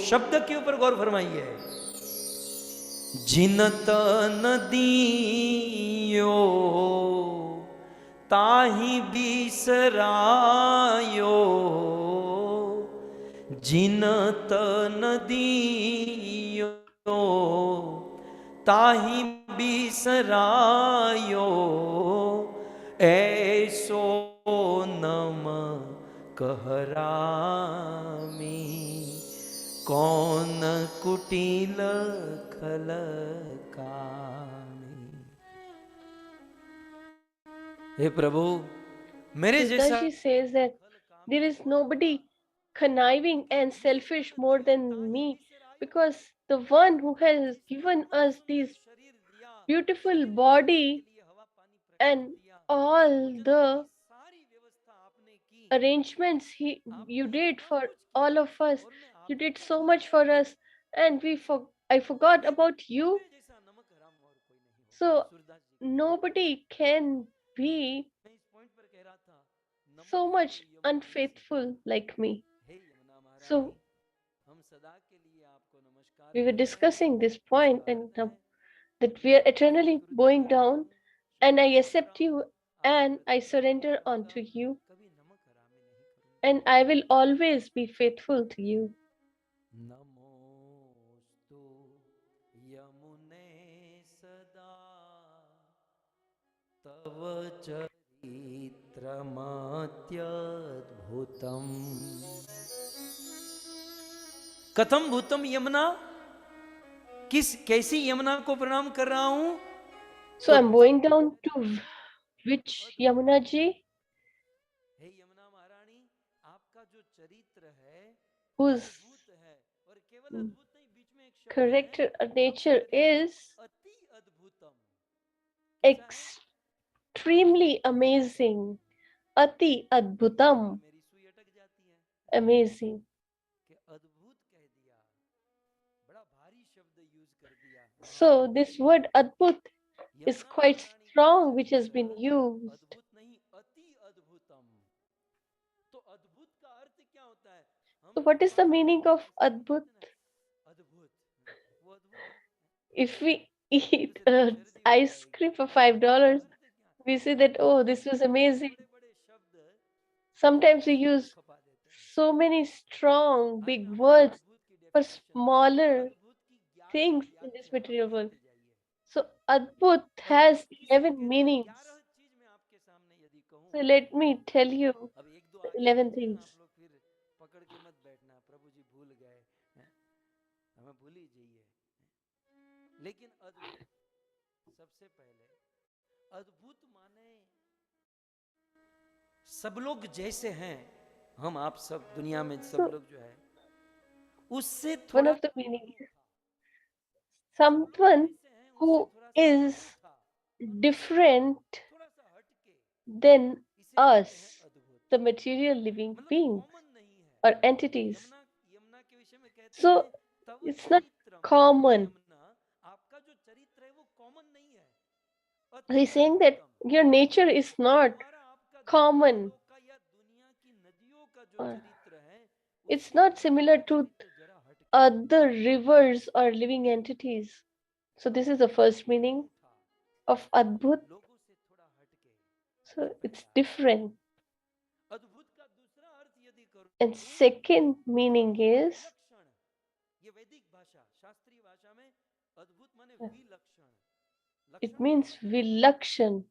शब्द के ऊपर गौर फरमाइए। जिनत नदियो ताही बिसरायो, जिनत नदियो ताही बिसरायो, ऐसो नम कहरामी, कौन कुटिल खल कामी। हे प्रभु, मेरे जैसा Sridharji says that there is nobody conniving and selfish more than me, because the one who has given us this beautiful body and all the arrangements you did for all of us, you did so much for us, and I forgot about you. So nobody can be so much unfaithful like me. So we were discussing this point, and that we are eternally bowing down, and I accept you and I surrender unto you, and I will always be faithful to you. नमोस्तु यमुने सदा तव चरित्रमत्यद्भुतम्। कथम भूतम यमुना, कैसी यमुना को प्रणाम कर रहा हूं? So I'm going down to which Yamuna ji? हे यमुना महारानी, आपका जो चरित्र है Whose अद्भुत है, और केवल अद्भुत नहीं, बीच में एक शब्द character or nature is अति अद्भुतम, extremely amazing. Ati adbhutam. मेरी सुई अटक जाती है Amazing. कि अद्भुत कह दिया, बड़ा भारी शब्द यूज कर दिया। So this word adbhut is quite strong, which has been used. अद्भुत नहीं, अति अद्भुतम। तो अद्भुत का अर्थ क्या होता है? So what is the meaning of adbhut? अद्भुत, वो अद्भुत है। If we eat ice cream for $5, we say that, oh, this was amazing. बड़े बड़े शब्द Sometimes we use so many strong, big words for smaller things in this material world. So Adbhut has 11 meanings. So let me tell you the 11 things. पकड़ के मत बैठना, प्रभु जी भूल गए, हमें भूल ही जाइए। लेकिन अद्भुत, सबसे पहले अद्भुत माने सब लोग जैसे हैं, हम आप सब दुनिया में सब लोग जो है उससे One थोड़ा of the meaning is someone who is different than us, the material living beings or entities. So it's not common. He's saying that your nature is not common. It's not similar to other rivers or living entities. So this is the first meaning of Adbhut. So it's different. And second meaning is it means vilakshan.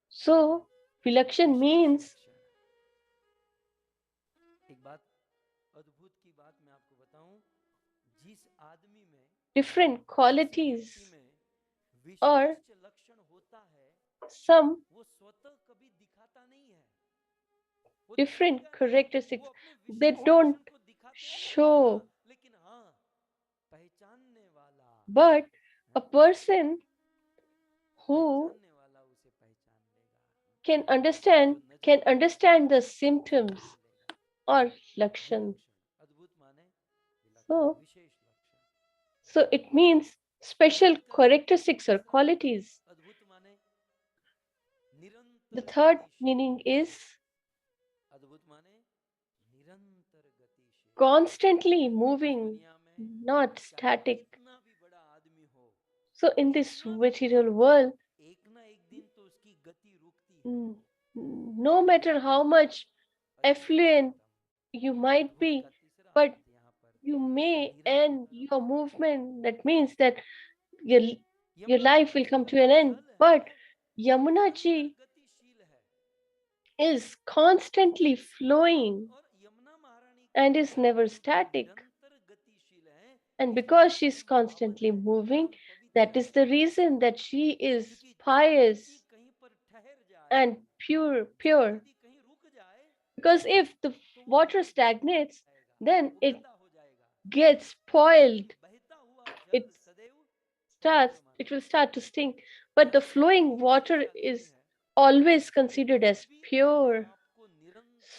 So vilakshan means different qualities or some different characteristics. They don't show. But a person who can understand the symptoms or lakshans. So it means special characteristics or qualities. The third meaning is constantly moving, not static. So in this material world, no matter how much affluent you might be, but you may end your movement. That means that your life will come to an end. But Yamuna ji is constantly flowing and is never static. And because she's constantly moving, that is the reason that she is pious and pure. Because if the water stagnates, then it gets spoiled. It will start to stink. But the flowing water is always considered as pure.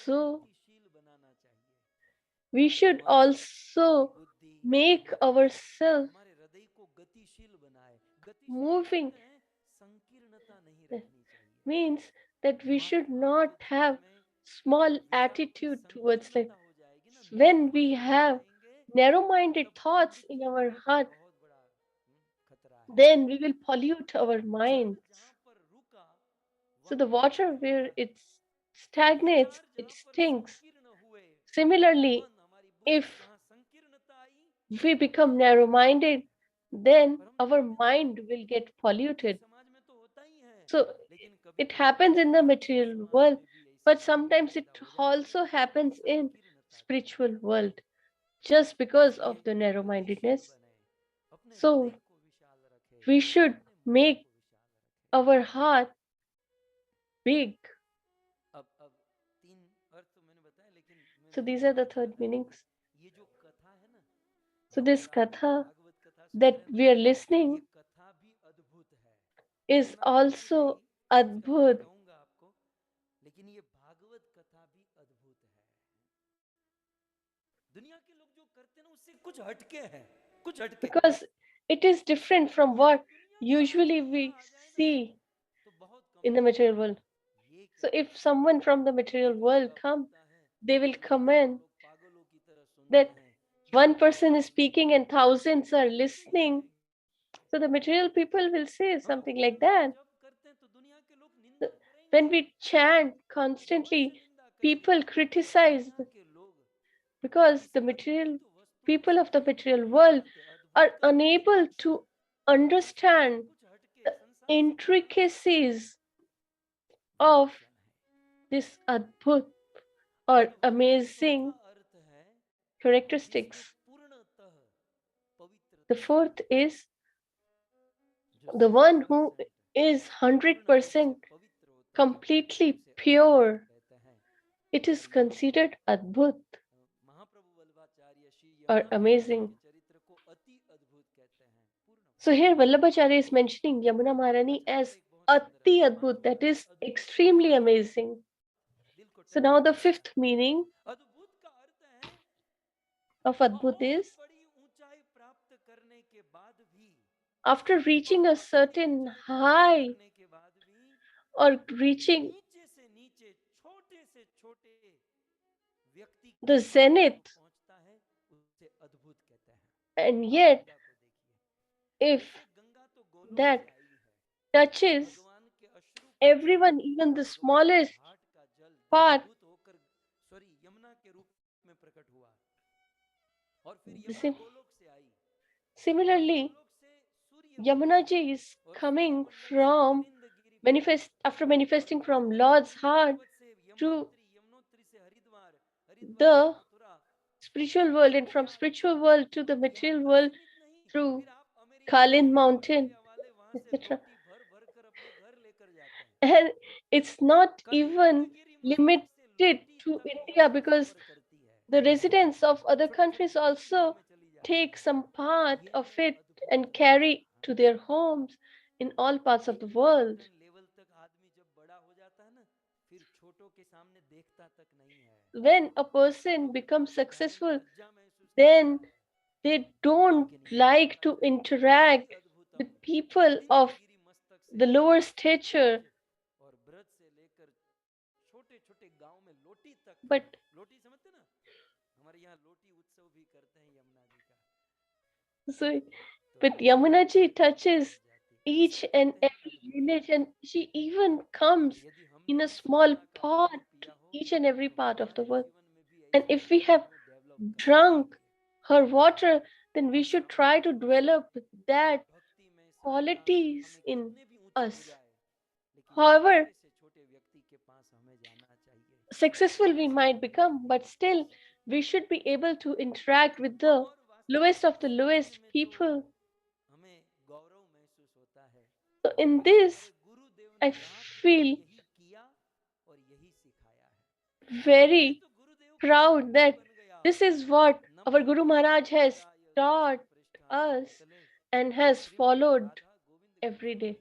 So we should also make ourselves moving. Means that we should not have small attitude towards life. When we have narrow-minded thoughts in our heart, then we will pollute our minds. So the water where it stagnates, it stinks. Similarly, if we become narrow-minded, then our mind will get polluted. So it happens in the material world, but sometimes it also happens in spiritual world just because of the narrow-mindedness. So we should make our heart big. So these are the third meanings. So this katha that we are listening is also adbhut. Because it is different from what usually we see in the material world. So if someone from the material world come, they will comment that one person is speaking and thousands are listening. So the material people will say something like that. when we chant constantly, people criticize because the material people of the material world are unable to understand the intricacies of this adbhut or amazing characteristics. The fourth is the one who is 100% completely pure. It is considered adbhut or amazing. So here Vallabhacharya is mentioning Yamuna Maharani as Ati Adbhut, that is extremely amazing. So now the fifth meaning of Adbhut is after reaching a certain high or reaching the zenith, and yet if that touches everyone, even the smallest part, similarly, Yamunaji is coming from after manifesting from Lord's heart to the spiritual world, and from spiritual world to the material world through Kalin mountain, etc. And it's not even limited to India, because the residents of other countries also take some part of it and carry to their homes in all parts of the world. When a person becomes successful, then they don't like to interact with people of the lower stature. But so, but Yamunaji touches each and every village, and she even comes in a small pot to each and every part of the world. And if we have drunk her water, then we should try to develop that qualities in us. However successful we might become, but still we should be able to interact with the lowest of the lowest people. So in this, I feel very proud that this is what our Guru Maharaj has taught us and has followed every day.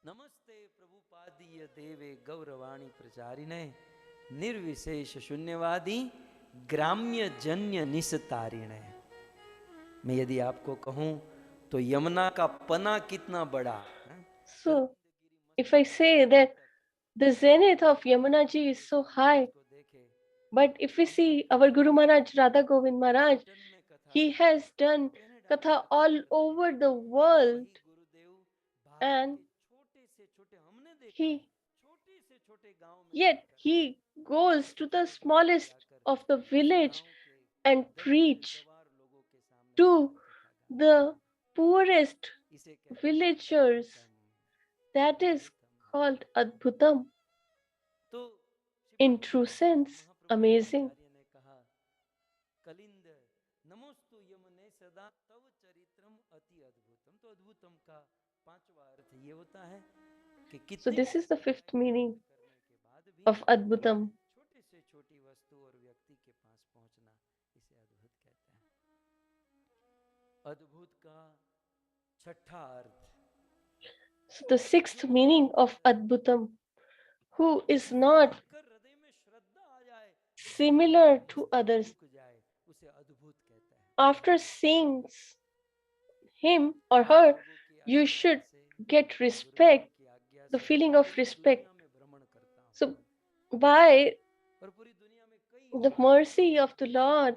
नमस्ते प्रभुपादीय देवे गौरवाणी प्रचारिणे निर्विशेष शून्यवादी ग्राम्य जन्य निस्तारिणे। मैं यदि आपको कहूं तो यमुना का पना कितना बड़ा। So if I say that the zenith of Yamuna ji is so high, but if we see our Guru Maharaj, Radha Govind Maharaj, he has done katha all over the world, and yet he goes to the smallest of the village and preach to the poorest villagers. That is called Adbhutam. In true sense, amazing. So this is the fifth meaning of Adbhutam. So the sixth meaning of Adbhutam, who is not similar to others. After seeing him or her, you should get respect, the feeling of respect. So by the mercy of the Lord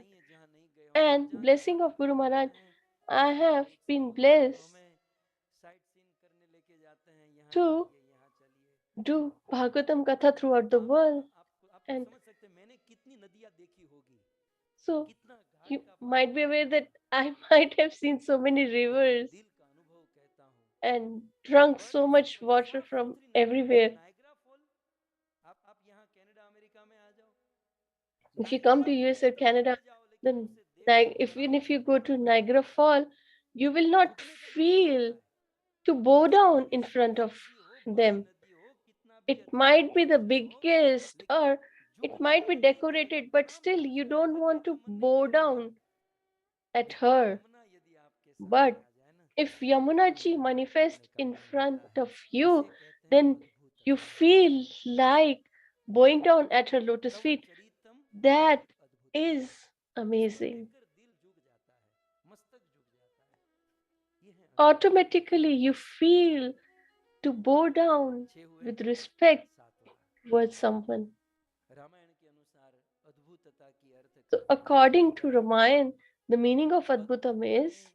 and blessing of Guru Maharaj, I have been blessed to do Bhagavatam Katha throughout the world. And so you might be aware that I might have seen so many rivers and drunk so much water from everywhere. If you come to US or Canada, then even if you go to Niagara Fall, you will not feel to bow down in front of them. It might be the biggest or it might be decorated, but still you don't want to bow down at her. But if Yamuna ji manifests in front of you, then you feel like bowing down at her lotus feet. That is amazing. Automatically, you feel to bow down with respect towards someone. So, according to Ramayan, the meaning of Adbhutam is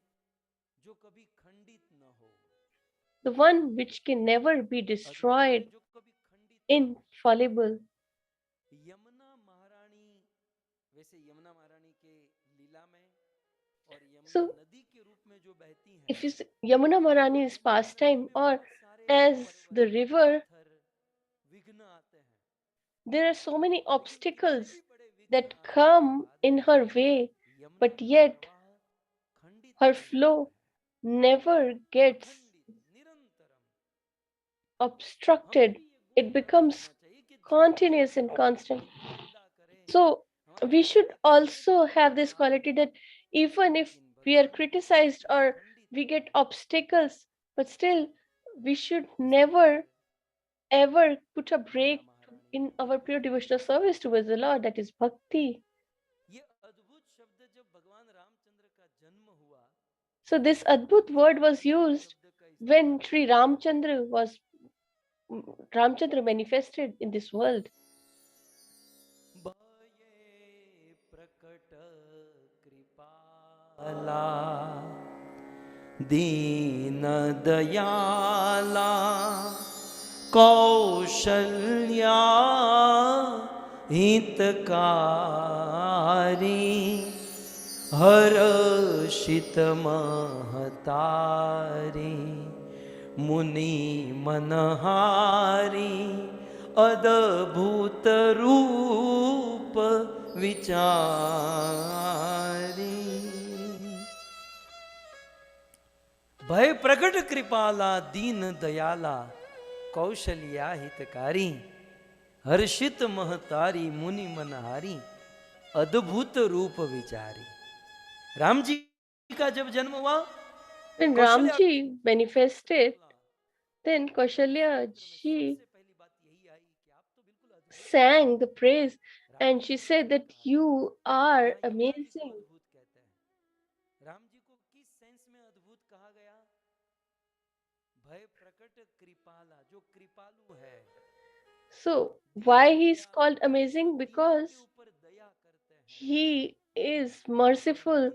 the one which can never be destroyed, infallible. So, if you see, Yamuna Maharani's pastime, or as the river, there are so many obstacles that come in her way, but yet her flow never gets obstructed. It becomes continuous and constant. So we should also have this quality that even if we are criticized or we get obstacles, but still we should never ever put a break in our pure devotional service towards the Lord, that is bhakti. So this Adbhut word was used when Sri Ramchandra manifested in this world. दीन दयाला कौशल्या हितकारी हर्षित महतारी मुनि मनहारी अद्भुत रूप विचारी भय प्रकट कृपाला दीन दयाला कौशल्या हितकारी हर्षित महतारी मुनि मनहारी अद्भुत रूप विचारी। राम जी का जब जन्म हुआ, when Ramji manifested, then Kaushalya ji sang the praise and she said that you are amazing. Ram ji को किस सेंस में अद्भुत कहा गया? भय प्रकट कृपाला, जो कृपालु है। So why he is called amazing? Because he is merciful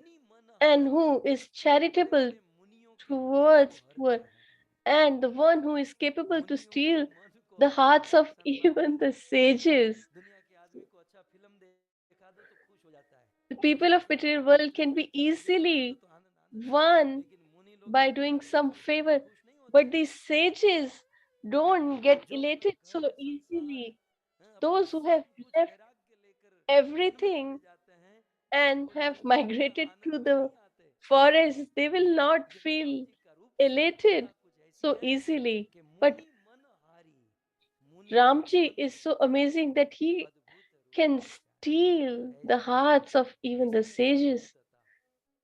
and who is charitable towards poor, and the one who is capable to steal the hearts of even the sages. The people of material world can be easily won by doing some favor, but these sages don't get elated so easily. Those who have left everything and have migrated to the forest, they will not feel elated so easily. But Ramji is so amazing that he can steal the hearts of even the sages.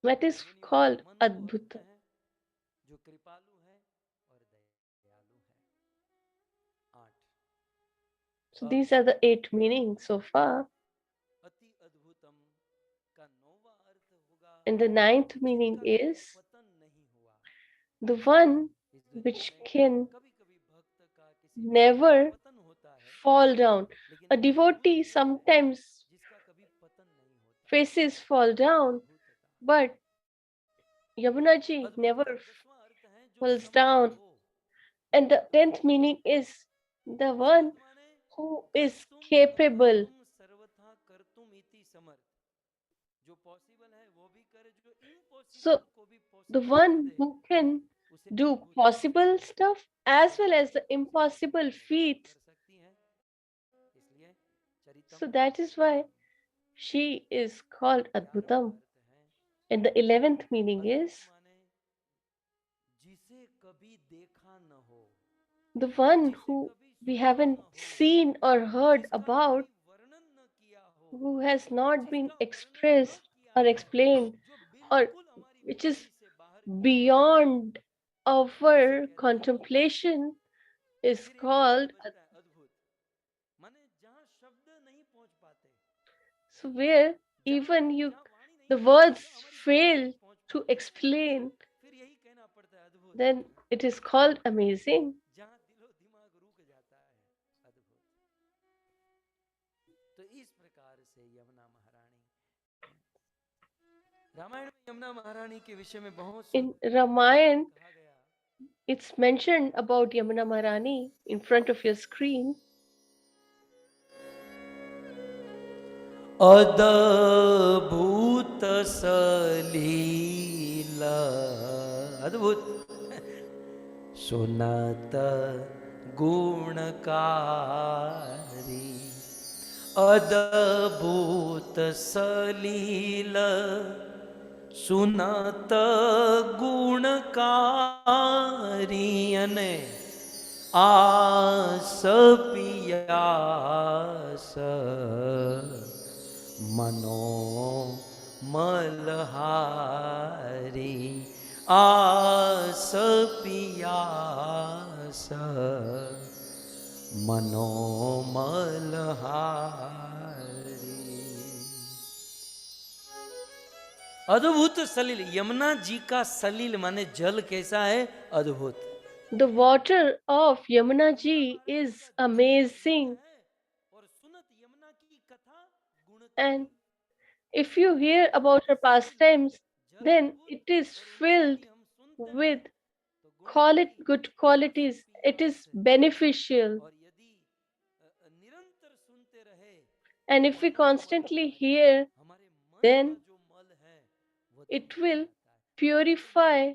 That is called Adbhuta. So these are the 8 meanings so far. And the 9th meaning is the one which can never fall down. A devotee sometimes faces fall down, but Yamunaji never falls down. And the 10th meaning is the one who is capable. So the one who can do possible stuff as well as the impossible feats. So that is why she is called Adbhutam. And the 11th meaning is the one who we haven't seen or heard about, who has not been expressed or explained, or which is beyond our contemplation, is called. So where even the words fail to explain, then it is called amazing. In Ramayan, it's mentioned about Yamuna Maharani in front of your screen. अद्भुत सलीला अद्भुत सुनत गुणकारी अद्भुत सलीला सुनत गुणकारी अने आस पियास मनो मलहारी आस पियास मनो मलहारी। अद्भुत सलील, यमुना जी का सलील माने जल कैसा है? अद्भुत। The water of Yamuna ji is amazing. And if you hear about her pastimes, then it is filled with good qualities. It is beneficial. And if we constantly hear, then it will purify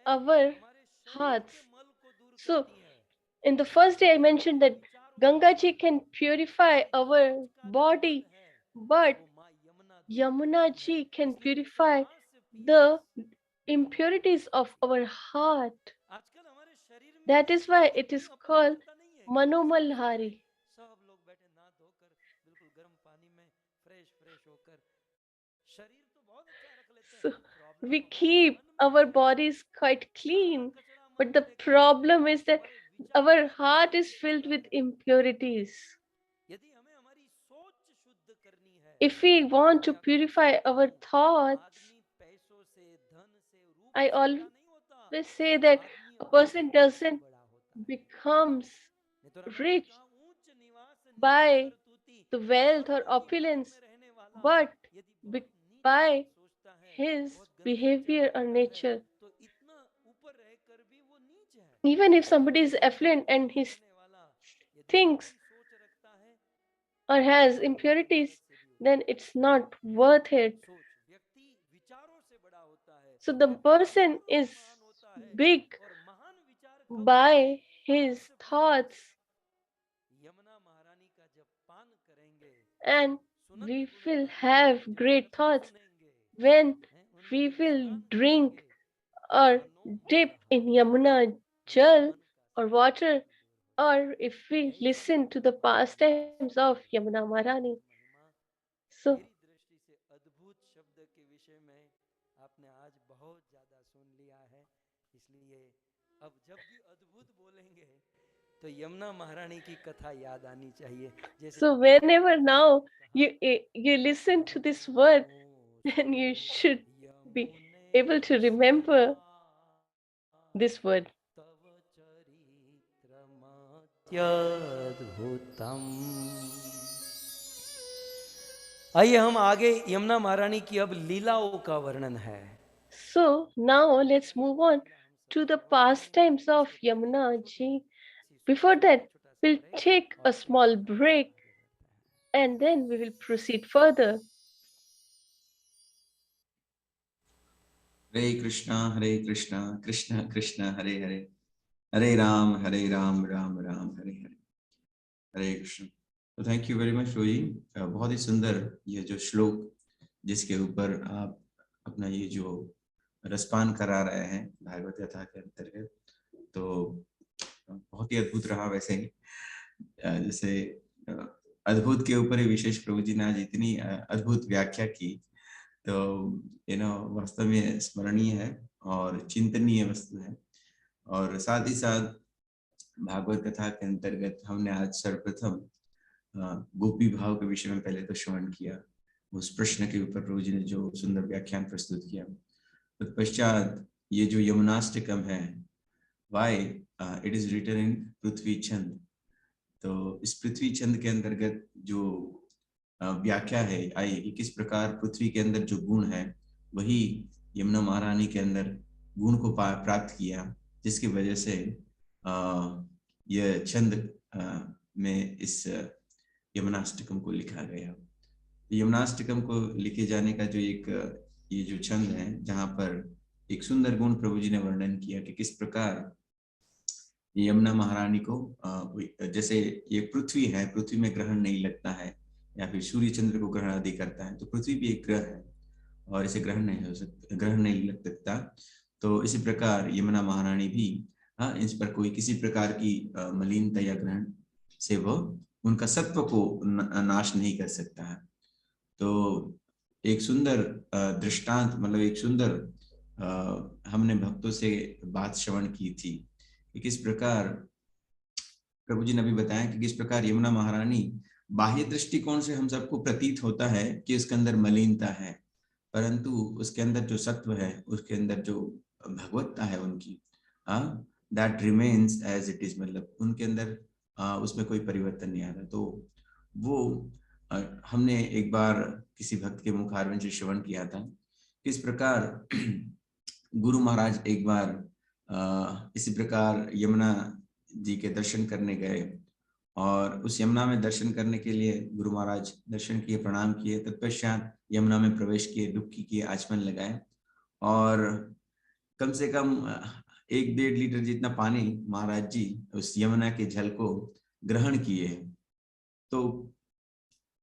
our hearts. So, in the first day, I mentioned that Ganga ji can purify our body, but Yamuna ji can purify the impurities of our heart. That is why it is called Manomalhari. So we keep our bodies quite clean, but the problem is that our heart is filled with impurities. If we want to purify our thoughts, I always say that a person doesn't becomes rich by the wealth or opulence, but by his behavior or nature. Even if somebody is affluent and he thinks or has impurities, then it's not worth it. So the person is big by his thoughts, and we will have great thoughts when we will drink or dip in Yamuna jal or water, or if we listen to the pastimes of Yamuna Maharani. So, so whenever now you listen to this word, then you should be able to remember this word. आइए हम आगे यमुना महारानी की अब लीलाओं का वर्णन है. So now let's move on to the pastimes of Yamuna ji. Before that, we'll take a small break and then we will proceed further. Hare Krishna, Krishna Krishna, Hare Hare, Hare Ram, Ram Ram, Hare Hare. Hare Krishna. तो thank you very much रोजी, बहुत ही सुंदर ये जो श्लोक जिसके ऊपर आप अपना ये जो रसपान करा रहे हैं भागवत कथा के अंतर्गत, तो बहुत ही अद्भुत रहा। वैसे ही जैसे अद्भुत के ऊपर ही विशेष प्रभु जी ने आज इतनी अद्भुत व्याख्या की, तो वास्तव में स्मरणीय है और चिंतनीय वस्तु है। और साथ ही साथ भागवत कथा के अंतर्गत हमने आज सर्वप्रथम गोपी भाव के विषय में पहले तो श्रवण किया, उस प्रश्न के ऊपर प्रभु जी ने जो सुंदर व्याख्यान प्रस्तुत किया। तत्पश्चात ये जो यमुनाष्टकम है, why it is written in Prithvi छंद, तो इस पृथ्वी छंद के अंतर्गत जो व्याख्या है आई कि किस प्रकार पृथ्वी के अंदर जो गुण है वही यमुना महारानी के अंदर गुण को प्राप्त किया, जिसकी वजह से यह छंद में इस यमुनाष्टकम को लिखा गया। यमुनाष्टकम को लिखे जाने का जो एक ये जो छंद है, जहाँ पर एक सुंदर गुण प्रभु जी ने वर्णन किया कि किस प्रकार यमुना महारानी को जैसे ये पृथ्वी है, पृथ्वी में ग्रहण नहीं लगता है, या फिर सूर्य चंद्र को ग्रहण आदि करता है, तो पृथ्वी भी एक ग्रह है और इसे ग्रहण नहीं लग सकता। तो इसी प्रकार यमुना महारानी भी इस पर कोई किसी प्रकार की मलिनता या ग्रहण से वह उनका सत्व को नाश नहीं कर सकता है। तो एक सुंदर दृष्टांत, मतलब एक सुंदर हमने भक्तों से बात श्रवण की थी कि किस प्रकार प्रभु जी ने भी बताया कि किस प्रकार यमुना महारानी बाह्य दृष्टिकोण से हम सबको प्रतीत होता है कि उसके अंदर मलिनता है, परंतु उसके अंदर जो सत्व है, उसके अंदर जो भगवत्ता है उनकी, that remains as it is, मतलब उनके अंदर उसमें कोई परिवर्तन नहीं आ रहा। तो वो हमने एक बार किसी भक्त के मुखारविंद से श्रवण किया था, किस प्रकार गुरु महाराज एक बार इसी प्रकार यमुना जी के दर्शन करने गए, और उस यमुना में दर्शन करने के लिए गुरु महाराज दर्शन किए, प्रणाम किए, तत्पश्चात यमुना में प्रवेश किए, डुबकी किए, आचमन लगाए, और कम से कम 1-1.5 लीटर जितना पानी महाराज जी उस यमुना के जल को ग्रहण किए। तो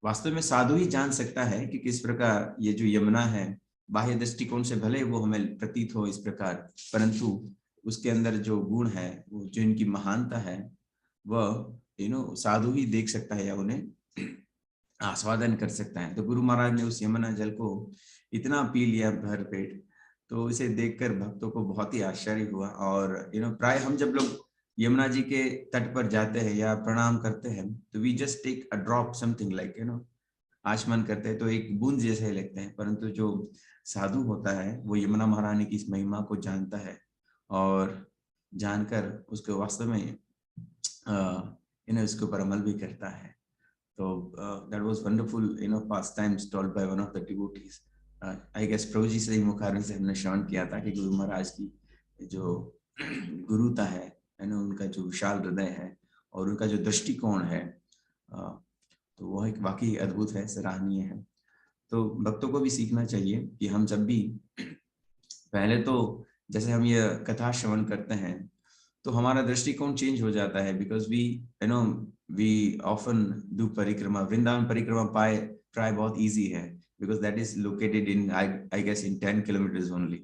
वास्तव में साधु ही जान सकता है कि किस प्रकार ये जो यमुना है, बाह्य दृष्टिकोण से भले वो हमें प्रतीत हो इस प्रकार, परंतु उसके अंदर जो गुण है, वो जो इनकी महानता है, वह साधु ही देख सकता है या उन्हें आस्वादन कर सकता है। तो गुरु महाराज ने उस यमुना जल को इतना पी लिया भर पेट, तो इसे देखकर भक्तों को बहुत ही आश्चर्य हुआ। और प्राय हम जब लोग यमुना जी के तट पर जाते हैं या प्रणाम करते हैं, तो we just take a drop, something like आचमन करते हैं तो एक बूंद जैसे ही लगते हैं, परंतु जो साधु होता है वो यमुना महारानी की इस महिमा को जानता है और जानकर उसको वास्तव में इसके ऊपर अमल भी करता है। तो that was wonderful pastimes told by one of the devotees. I guess प्रभु जी से ही मुखारविंद से हमने श्रवण किया था कि गुरु महाराज की जो गुरुता है उनका जो विशाल हृदय है और उनका जो दृष्टिकोण है, तो वह एक वाकई अद्भुत है, सराहनीय है। तो भक्तों को भी सीखना चाहिए कि हम जब भी पहले तो जैसे हम ये कथा श्रवण करते हैं तो हमारा दृष्टिकोण चेंज हो जाता है, बिकॉज वी ऑफन डू परिक्रमा। वृंदावन परिक्रमा प्राय बहुत इजी है, because that is located in I guess in 10 kilometres only.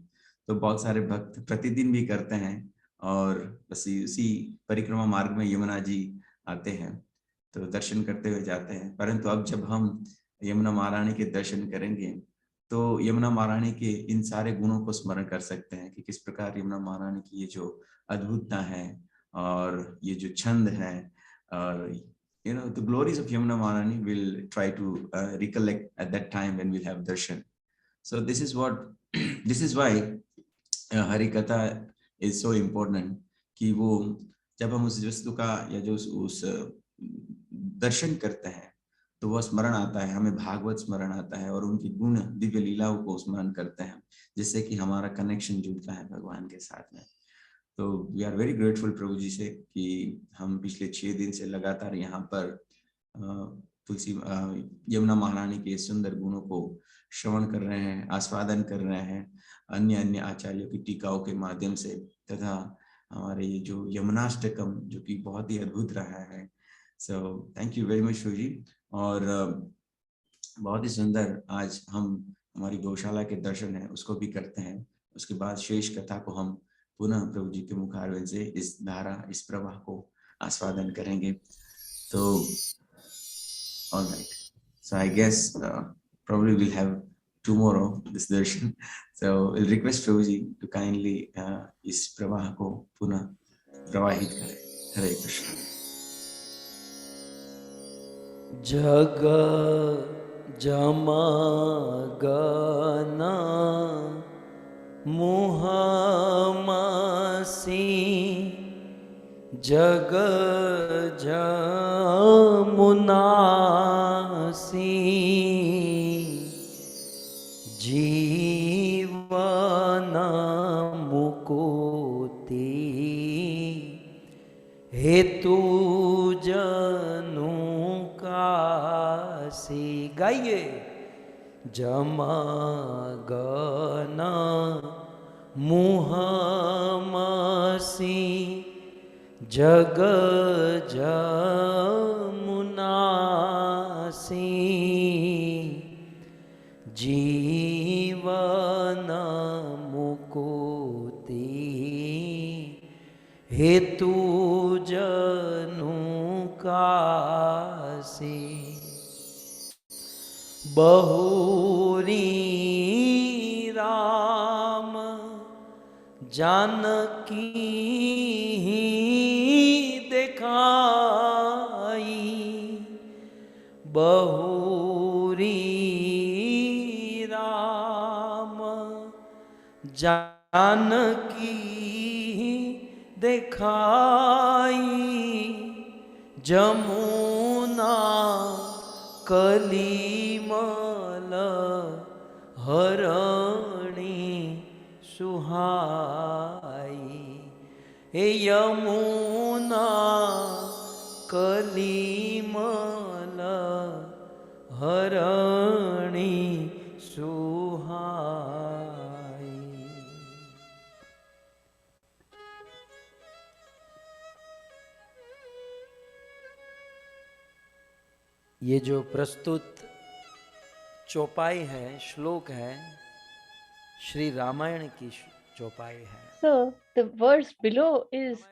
तो बहुत सारे भक्त प्रतिदिन भी करते हैं और बस उसी परिक्रमा मार्ग में यमुना जी आते हैं तो दर्शन करते हुए जाते हैं। परंतु अब जब हम यमुना महारानी के दर्शन करेंगे तो यमुना महारानी के इन सारे गुणों को स्मरण कर सकते हैं कि किस प्रकार यमुना महारानी की ये जो अद्भुतता है और ये जो छंद है, और the glories of Yamuna Maharani will try to recollect at that time when we'll have darshan. So this is why Hari कथा is so important, कि वो जब हम उस वस्तु का या जो उस दर्शन करते हैं तो वह स्मरण आता है, हमें भागवत स्मरण आता है और उनकी गुण दिव्य लीलाओं को स्मरण करते हैं, जिससे कि हमारा कनेक्शन जुड़ता है भगवान के साथ में। तो वी आर वेरी ग्रेटफुल प्रभु जी से कि हम पिछले 6 दिन से लगातार यहाँ पर तुलसी यमुना महारानी के सुंदर गुणों को श्रवण कर रहे हैं, आस्वादन कर रहे हैं अन्य अन्य आचार्यों की टीकाओं के माध्यम से, तथा हमारे ये जो यमुनाष्टकम जो कि बहुत ही अद्भुत रहा है। So thank you very much प्रभु जी। और बहुत ही सुंदर आज हम हमारी गौशाला के दर्शन है उसको भी करते हैं। उसके बाद शेष कथा को हम पुनः प्रभु जी के मुखारविंद से इस धारा, इस प्रवाह को आस्वादन करेंगे। तो all right, so I guess probably we'll have tomorrow this darshan, so we'll request Prabhuji to kindly इस प्रवाह को पुनः प्रवाहित करें। हरे कृष्ण। जग जमा गना मुहामसी जग जमुनासी जीवन मुकुति हेतु जनु कासी। गाइए। जमगन मुहमसी जग जमुनासी जीवन मुकुति हेतु जनु कासी। बहुरी राम जानकी देखाई बहुरी राम जानकी देखाई जमुना कलिमल हरणी सुहाई। हे यमुना कलिमल हरणी सुहाई। ये जो प्रस्तुत चौपाई है, श्लोक है, श्री रामायण की चौपाई है। So the verse below is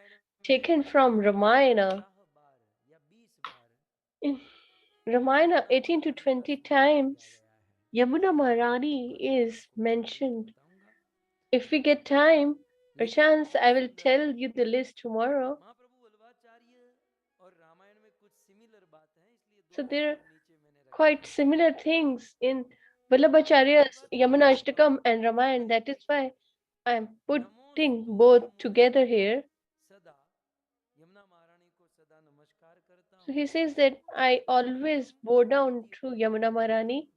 taken from Ramayana. In Ramayana 18 to 20 times Yamuna Maharani is mentioned. If we get time or chance, I will tell you the list tomorrow. So there are quite similar things in Vallabhacharya's Yamuna Ashtakam and Ramayan. That is why I am putting both together here. So he says that I always bow down to Yamuna Maharani,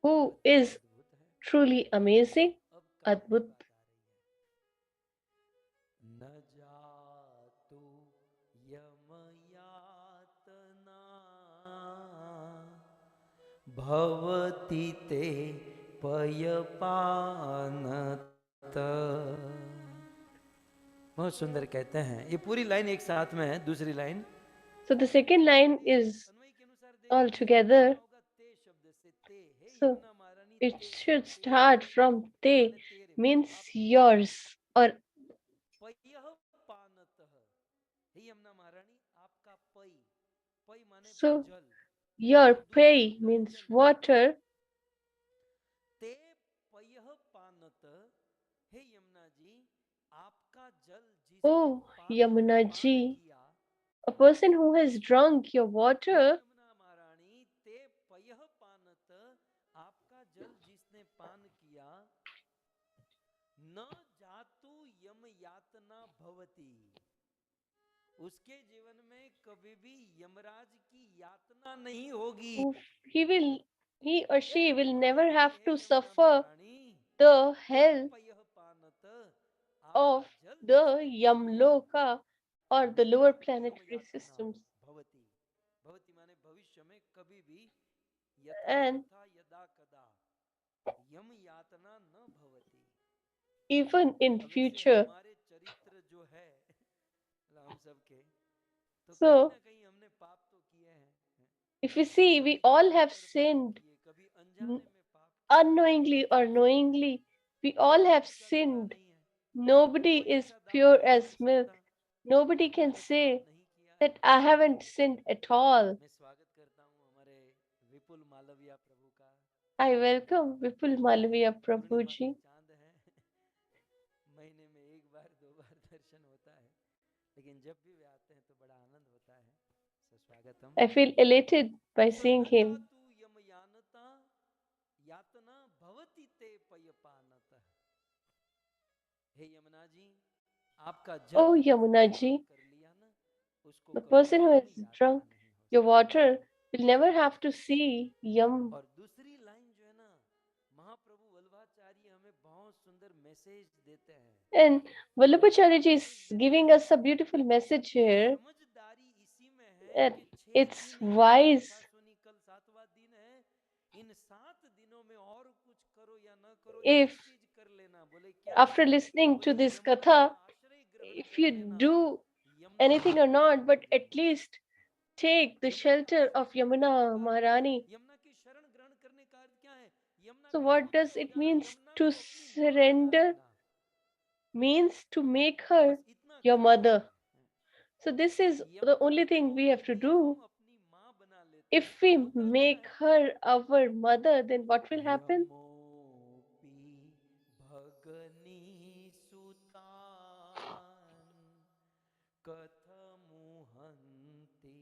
who is truly amazing, Adbhut. भवति ते पयपानत। बहुत सुंदर कहते हैं। ये पूरी line एक साथ में है। दूसरी line, So the second line is all together. So it should start from te, means yours, or so your pay means water. Oh, Yamuna ji, a person who has drunk your water, उसके जीवन में कभी भी यमराज की यातना नहीं होगी। he or she will never have to suffer the hell of the Yamloka or the lower planetary systems. भवति माने भविष्य में कभी भी यथा And तथा यदा कदा यम यातना न भवति. even in अब ऐसे future. हमारे चरित्र जो है हम सब के तो कहीं So, ना कहीं हमने पाप तो किए हैं. if you see, we all have sinned कभी अनजाने में पाप unknowingly or knowingly. We all have sinned. Nobody is pure as milk. Nobody can say that I haven't sinned at all. मैं स्वागत करता हूँ हमारे विपुल मालविया प्रभु का. I welcome Vipul Malviya Prabhuji. चांद है महीने में एक बार दो बार दर्शन होता है लेकिन जब भी वे आते हैं तो बड़ा आनंद होता है. So, स्वागतम. I feel elated by seeing him. यम यानता यातना भवति ते पयपानतः. हे यमुना जी आपका जल Oh Yamuna ji, कर लिया ना उसको the कभी person who has यातना drunk नहीं हो your water will never have to see Yam. और दूसरी लाइन जो है ना महाप्रभु वल्लभाचार्य हमें बहुत सुंदर मैसेज देते हैं. And Vallabhacharya ji is giving us a beautiful message here. समझदारी इसी में है That कि 6 it's दिन है, wise. कथा सुनी कल 7वां दिन है. इन 7 दिनों में और कुछ करो या ना करो If एक चीज कर लेना. बोले क्या? after listening to this katha, if you do anything or not, but at least take the shelter of Yamuna Maharani. Yamuna की शरण ग्रहण करने का अर्थ क्या है? यमुना So का what भक्त does हो it जाना, means यमुना to को अपनी मां बना surrender? लेना. Means to make her बस इतना your करना mother. है. So this is the only thing we have to यदि हम do. अपनी मां बना लेते If हैं, we तो होता क्या make है? her our mother, then what will happen? यमोपि भगनी सुतान कथमुहन्ति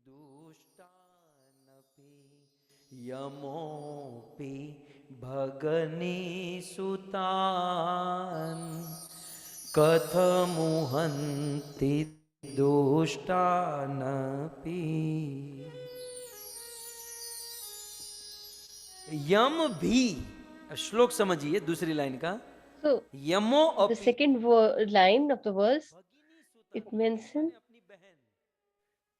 दुष्टानपि. यमोपि भगनी सुतान कथमुहन्ति दुष्टानपि. यम भी, श्लोक समझिए दूसरी लाइन का. So यमो the second line of the verse, it mentions अपनी बहन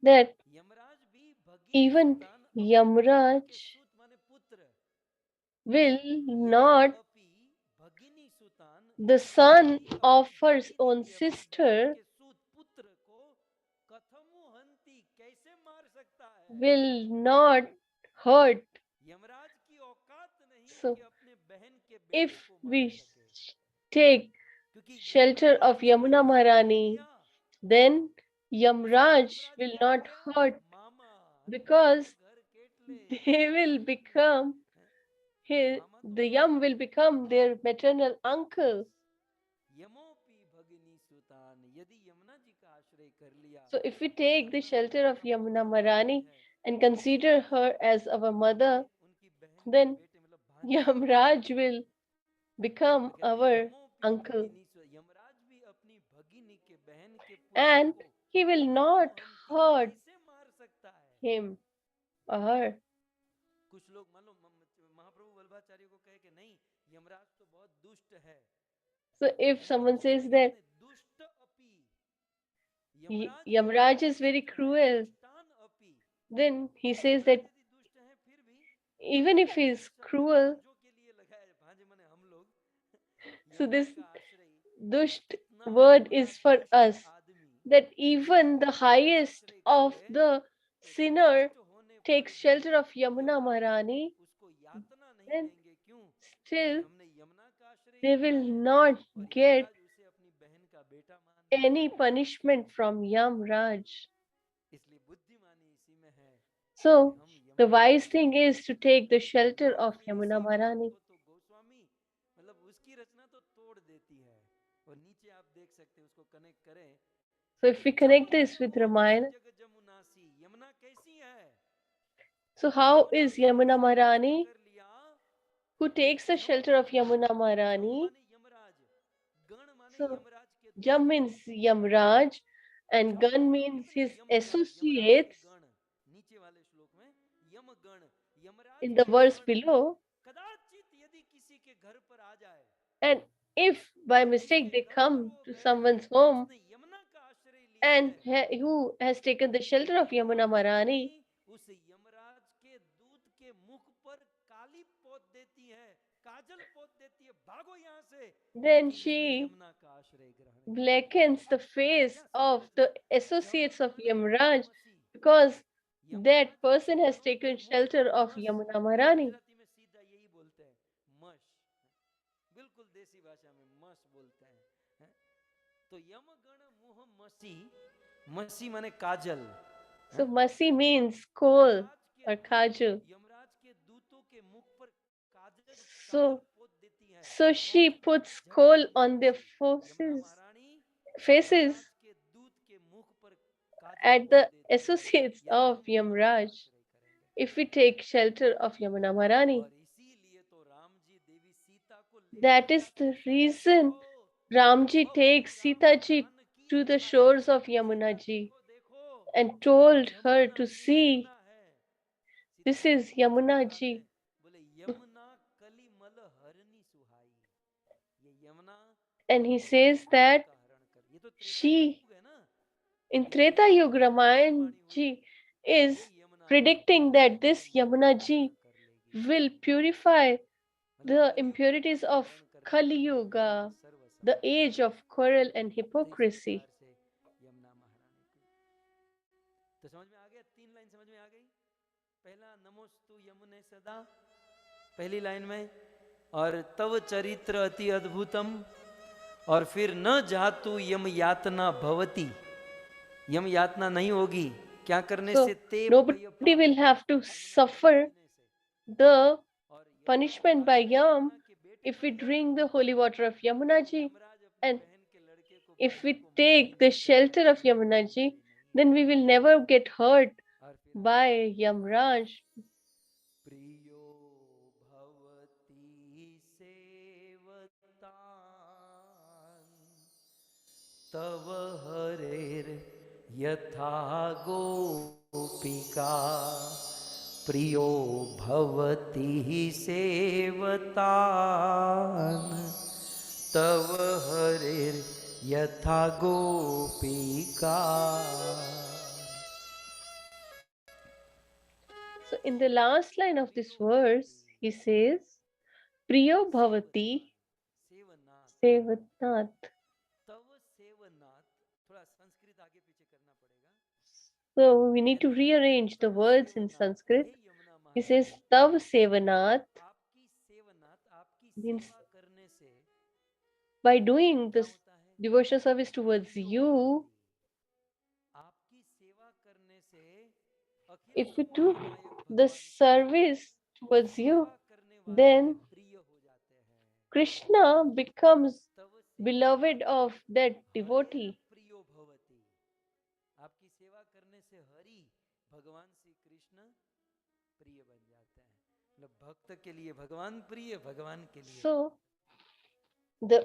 that यमराज भी भगिनी even सुतान Yamraj सूत माने पुत्र will not, अपि भगिनी सुतान the son of her own sister, के सूत पुत्र को कथमु हंति कैसे मार सकता है. will not hurt. यमराज की औकात नहीं So कि अपने बहन के बेटे if को मार we सके. take क्योंकि shelter of Yamuna Maharani, then Yamraj will not hurt because they will become the Yam will become their maternal uncle. So if we take the shelter of Yamuna Maharani and consider her as our mother, then Yamraj will become our uncle. And he will not hurt him or her. कुछ लोग मानो महाप्रभु वल्लभाचार्य को कहे कि नहीं यमराज तो बहुत दुष्ट है. So if someone says that दुष्ट अपि Yamraj is very cruel, then he says that even if he is cruel, so this dusht word is for us, that even the highest of the sinner takes shelter of Yamuna Maharani, then still they will not get any punishment from Yamraj. So the wise thing is to take the shelter of Yamuna Maharani. So if we connect this with Ramayana, so how is Yamuna Maharani, who takes the shelter of Yamuna Maharani? So Jam means Yamraj and Gan means his associates. In the verse below, and if by mistake they come to someone's home and who has taken the shelter of Yamuna Maharani, उस यमराज के दूत के मुख पर काली पोत देती है, काजल पोत देती है, भागो यहाँ से, then क्योंकि इसने she यमुना का आश्रय ग्रहण किया। blackens the face of the associates of Yamraj Masih, because Yamuna that के person has जलों के taken मुख shelter पर of मस, Yamuna Maharani. गुजराती में सीधा यही बोलते हैं, मश, बिल्कुल देसी भाषा में मस बोलते हैं। तो यमगण मुह मसी, मसी माने काजल। So Masi means coal or kajal. Yamraj के दूतों के मुख पर काजल So, पोत देती है। so she puts coal on their faces Yamraj के दूत के मुख पर काजल at पोत the देती है। associates यदि of हम Yamraj आश्रय करेंगे। if we take shelter of Yamuna Maharani. और इसीलिए तो राम जी देवी सीता को ले That is the reason Ramji takes Sita ji to the shores of Yamuna ji and told her to see, this is Yamuna ji. बोले यमुना कली मल हरनी सुहाई, ये Yamuna And he says that का हरण कर, ये तो she, है ना, in Treta Yuga Ramayan ji, is predicting that this Yamuna ji will purify the impurities of Kali Yuga, the age of quarrel and hypocrisy. Yamuna महारानी की। तो समझ में आ गया, तीन लाइन समझ में आ गई। पहला नमोस्तु यमुने सदा, पहली लाइन में, और तव चरित्र अति अद्भुतम, और फिर न जातु यम यातना भवती, यम यातना नहीं होगी, क्या करने So, से? ते nobody will have to suffer the punishment by Yam if we drink the holy water of Yamuna ji, and if we take the shelter of Yamuna ji, then we will never get hurt by Yamraj. प्रियो भवती सेवतान तव हरेर यथा गोपिका, प्रियो भवती सेवतान तव हरेर यथा गोपिका। So, in the last line of this verse, he says, Priyo Bhavati Sevatnat. So, we need to rearrange the words in Sanskrit. He says, Tav Sevanat means by doing this devotional service towards you, if we do the service towards you, then Krishna becomes beloved of that devotee. आपकी सेवा करने से हरि भगवान श्री कृष्ण प्रिय बन जाते हैं। मतलब भक्त के लिए भगवान प्रिय, भगवान के लिए। So the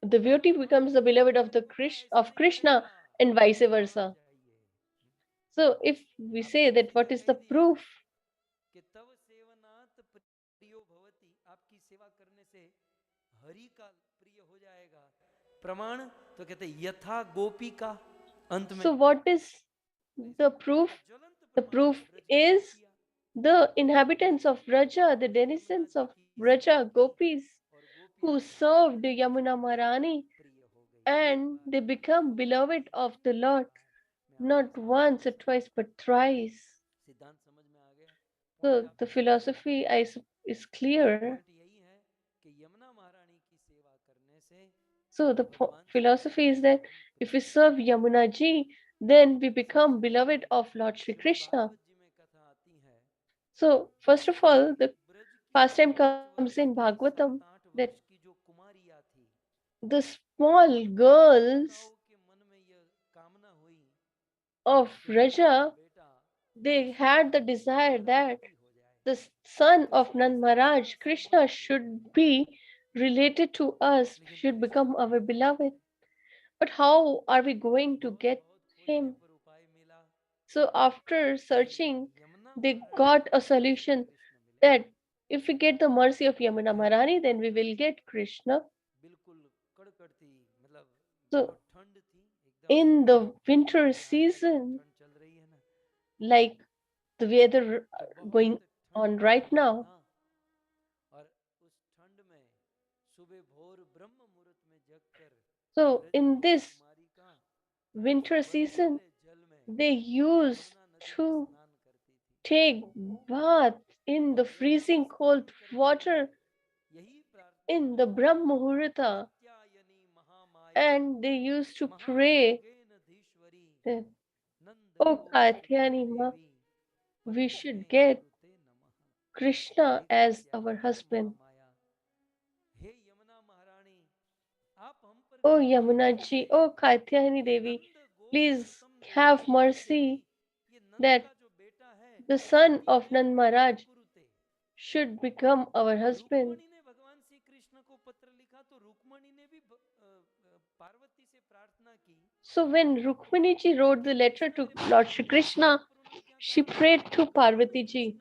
devotee becomes the beloved of Krishna and vice versa. So if we say that, what is the proof? कि तव सेवनात् प्रियो भवति, आपकी सेवा करने से हरि का प्रिय हो जाएगा। प्रमाण तो कहते यथा गोपी का अंत में। So what is the proof? The proof is the inhabitants of Raja, the denizens of Raja, gopis, who served Yamuna Maharani, and they become beloved of the Lord, not once or twice but thrice. So the philosophy is clear. So the philosophy is that if we serve Yamuna ji, then we become beloved of Lord Shri Krishna. So first of all, the pastime comes in Bhagvatam that the small girls of Raja, they had the desire that the son of Nand Maharaj, Krishna, should be related to us, should become our beloved. But how are we going to get him? So after searching, they got a solution that if we get the mercy of Yamuna Maharani, then we will get Krishna. So in the winter season, like the weather going on right now, so in this winter season, they used to take bath in the freezing cold water in the Brahm Muhurta, and they used to pray that, "Oh Katyani Ma, we should get Krishna as our husband. Oh Yamuna ji, oh Katyani Devi, please have mercy that the son of Nand Maharaj should become our husband." So when Rukmani ji wrote the letter to Lord Shri Krishna, she prayed to Parvati ji.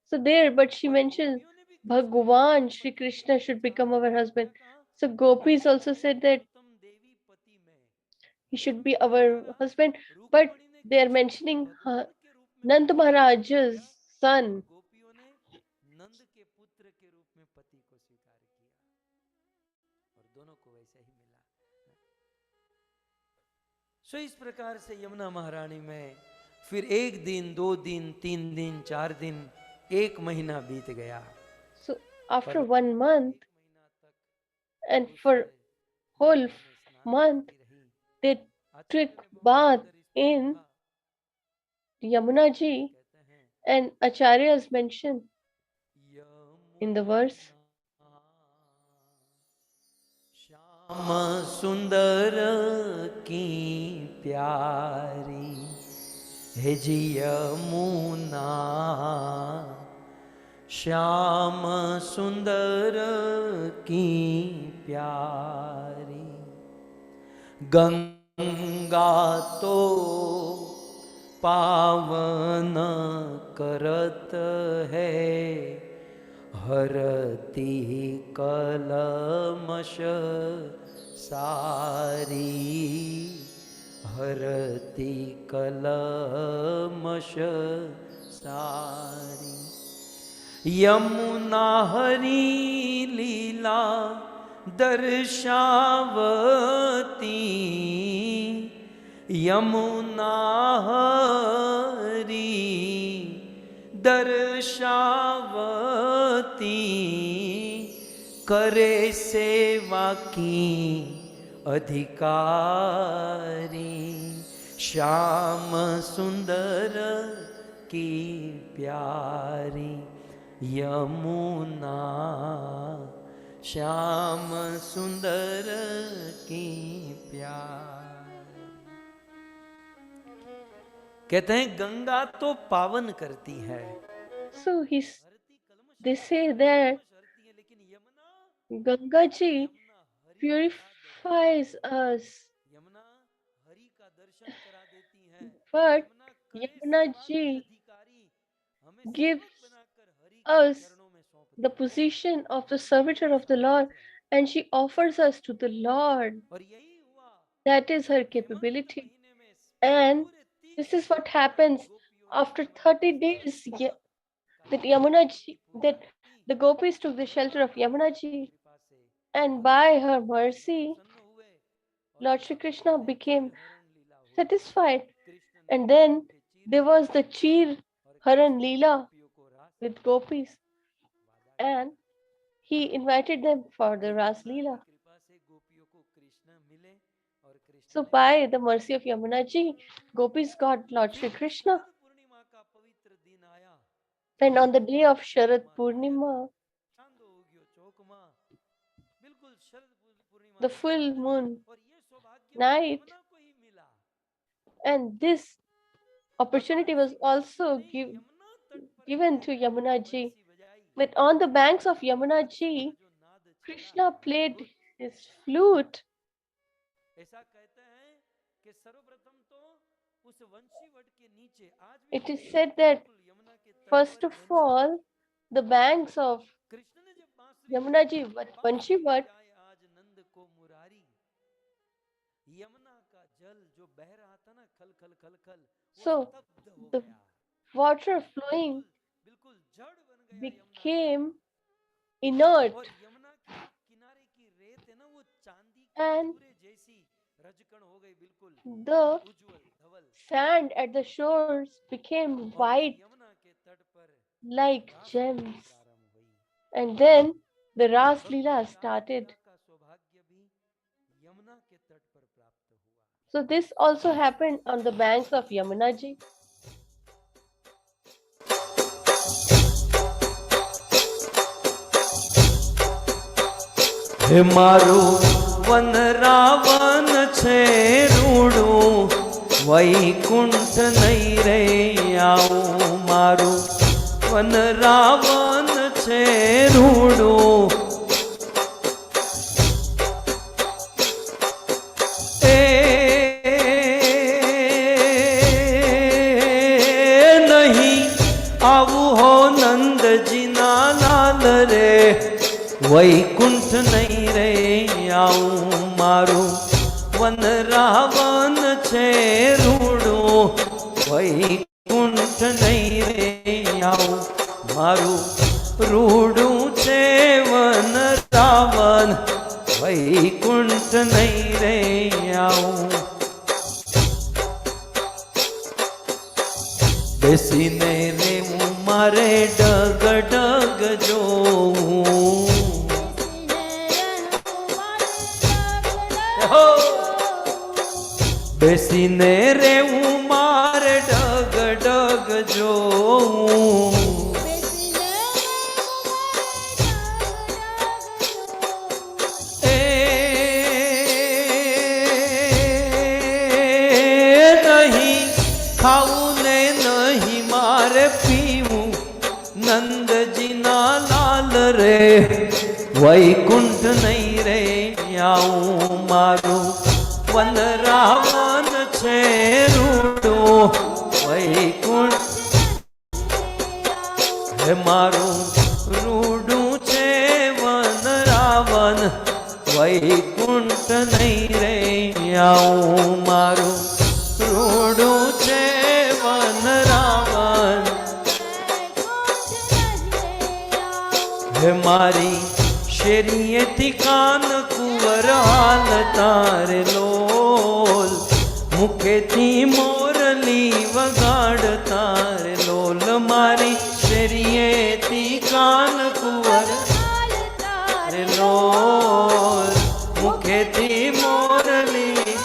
So there, but she mentioned Bhagwan Shri Krishna should become our husband. So gopis also said that he should be our husband, but they are mentioning Nand Maharaj's son. सो इस प्रकार से यमुना महारानी में फिर 1 दिन 2 दिन 3 दिन 4 दिन 1 महीना बीत गया. So after 1 month and for whole month they took bath in Yamuna ji, and Acharya is mentioned in the verse. Shyam सुंदर की प्यारी है जी यमुना, श्याम सुंदर की प्यारी, गंगा तो पावन करत है, हरती कलमश सारी, हरती कलमश सारी. यमुना हरी लीला दर्शावती, यमुना हरी दर्शावती, करे सेवा की अधिकारी, श्याम सुंदर की प्यारी यमुना, श्याम सुंदर की प्यारी. कहते हैं गंगा तो पावन करती है. So they say that Ganga ji purifies us, but Yamuna ji gives us the position of the servitor of the Lord, and she offers us to the Lord. That is her capability. And this is what happens after 30 days. That Yamuna ji, that the gopis took the shelter of Yamuna ji, and by her mercy, Lord Shri Krishna became satisfied. And then there was the Chir Haran Leela with gopis, and he invited them for the Ras Leela. So by the mercy of Yamuna ji, gopis got Lord Shri Krishna. And on the day of Sharad Purnima, the full moon night, and this opportunity was also given to Yamuna ji. That on the banks of Yamuna ji, Krishna played his flute. It is said that first of all, the banks of Yamuna ji, Vanshivat, So the water flowing became inert, and the sand at the shores became white like gems. And then the Ras Leela started. So this also happened on the banks of Yamuna ji. હે મારું one Ravan છે રૂડું વૈકુંઠ નહીં રે આવું મારું one Ravan છે રૂડું એ નહીં આવું હો નંદજીના લાલ રે વૈકુંઠ નહીં રે આવું મારું વન રાવણ છે રૂડું વૈકુંઠ નહીં રે આવું મારું રૂડું છે વન રાવણ વૈકુંઠ નહીં રે આવું બેસીને રેવું મારે ડગ ડગ જોવું બેસીને રેવું મારે ડગ ડગ જોવું એ નહીં ખાવું ને નહીં મારે પીવું નંદજીના લાલ રે વૈકુંઠ નહીં રે આવું મારું વન રાવણ છે રૂડું વૈકુંઠ હે મારું રૂડું છે વન રાવણ વૈકુંઠ નહીં રે આવું મારું રૂડું છે વન રાવણ હે મારી શેરીએથી કાન કુંવર હાલ તારે લોલ મુખેથી મોરલી વગાડતા રે લોલ મારી શેરીએથી કાન કુંવર રે લોલ મુખેથી મોરલી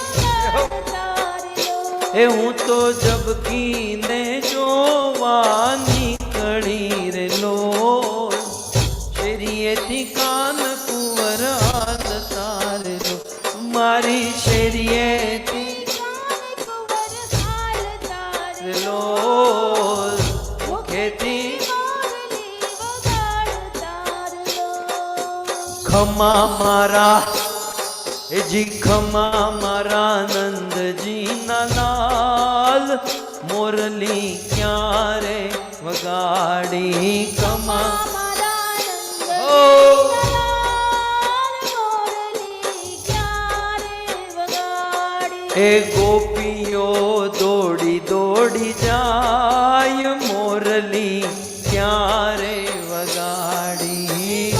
એ હું તો જબકીને જોવા નીકળી રે લોલ શેરીએથી કાન કુંવર હાલતા રે લોલ મારી શેરીએથી લોલ મુખેથી ખમા મારા જી ખમા મારા નંદજીના લાલ મોરલી ક્યારે વગાડી ખમા એ ગોપીઓ દોડી દોડી જાય મોરલી ક્યારે વગાડી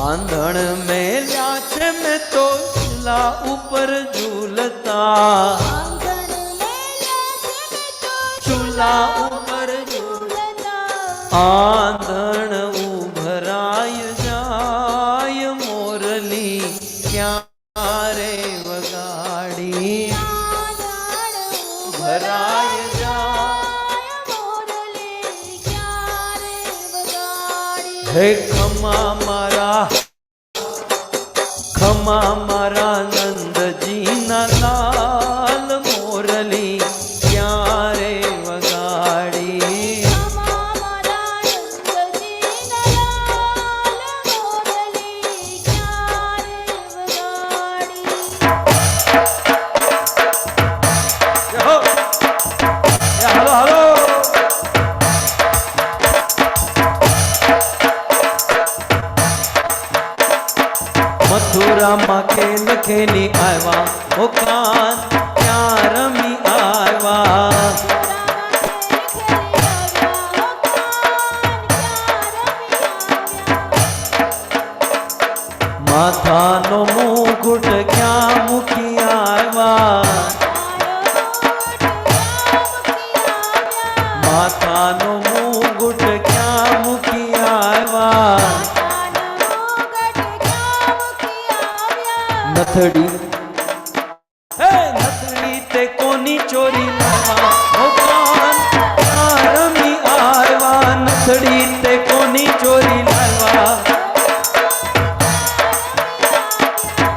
આંધણ મેલ્યા છે મેં તો ચૂલા ઉપર ઝૂલતા ચૂલા ઉપર આંધણ ઉભરાય જાય મોરલી ક્યારે વગાડી ભરાય જાય હે ખમા મારા નંદજીના લાલ મોરલી ક્યારે વગાડી મથુરામાં ખેલ ખેલી આવ્યા ઓ કાન ક્યાં રમી આવ્યા માથાનો મુકુટ ક્યાં મૂકી આવ્યા માથાનો મુકુટ ક્યાં મૂકી આવ્યા નથડી હે નથડી તે કોની ચોરી લાવા ઓ કાન ક્યાં રમી આવ્યા નથડી તે કોની ચોરી લાવા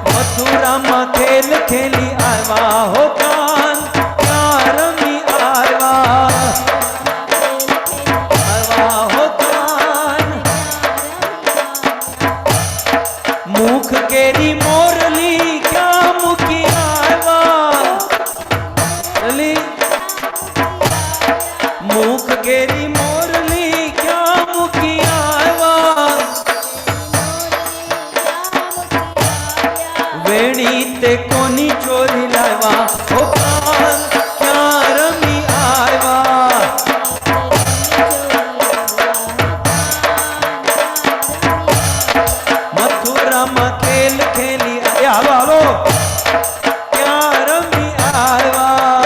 મથુરામાં ખેલ ખેલી આવ્યા હો કાન ક્યાં રમી આવ્યા હો કાન મુખ કેરી મોરલી ક્યાં મૂકી આવ્યા મુખ કેરી મોરલી ક્યાં મૂકી આવ્યા વેણી તે કોની ચોરી લાવ્યા ઓ કાન ક્યાં રમી આવ્યા મથુરામાં ખેલ ખેલી હાલો હાલો ક્યાં રમી આવ્યા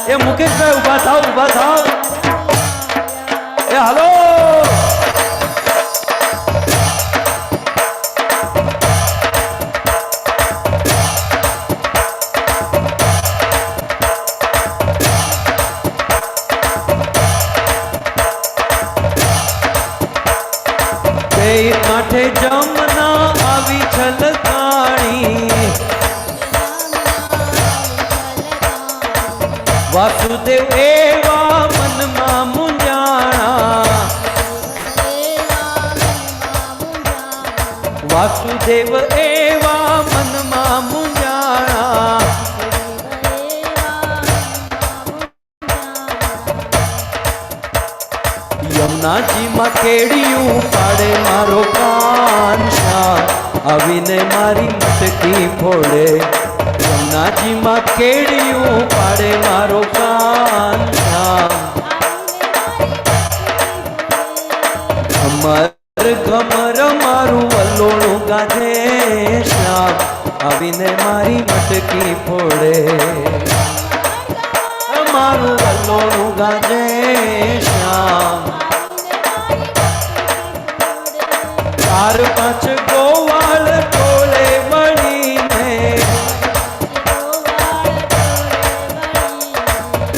એ મુકેશભાઈ ઉભા થાવ એ હાલો કાંઠે જમના આવી છલકાણી વાસુદેવ એવા મનમાં મુંજાણા વાસુદેવ એવા મનમાં મુંજાણા યમુનાજીમાં કેડિયું પાડે મારો કાન શ્યામ આવીને મારી મટકી ફોડે યમુનાજીમાં કેડિયું પાડે મારો કાન શ્યામ અમર ગમર મારું વલોણું ગાજે શ્યામ આવીને મારી મટકી ફોડે મારું વલોણું ગાજે શ્યામ ચાર પાંચ ગોવાળ ટોળે મળીને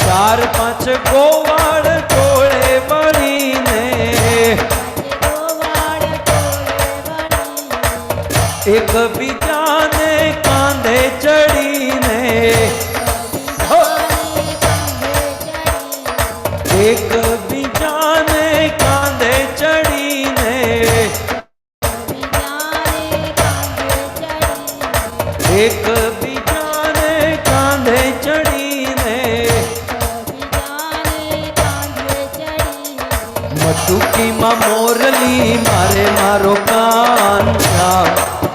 ચાર પાંચ ગોવાળ ટોળે મળીને એક બીજાને કાંધે ચડીને એક બીજાને કાંધે ચડીને એક બીજાને કાંધે ચડીને મટુકીમાં મોરલી મારે મારો કાન શ્યામ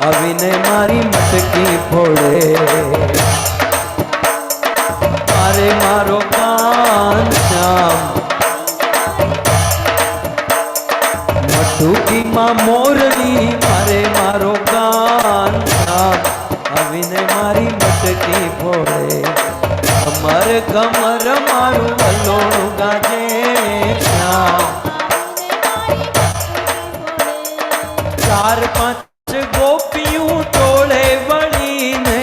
આવીને મારી મટકી ફોડે મારે મારો કાન શ્યામ મટુકીમાં મોરલી મારે મારો કાન શ્યામ આવીને મારી મટકી ફોડે અમર ગમર મારું વલોણું ગાજે શ્યામ ચાર પાંચ ગોપિયું ટોળે વળીને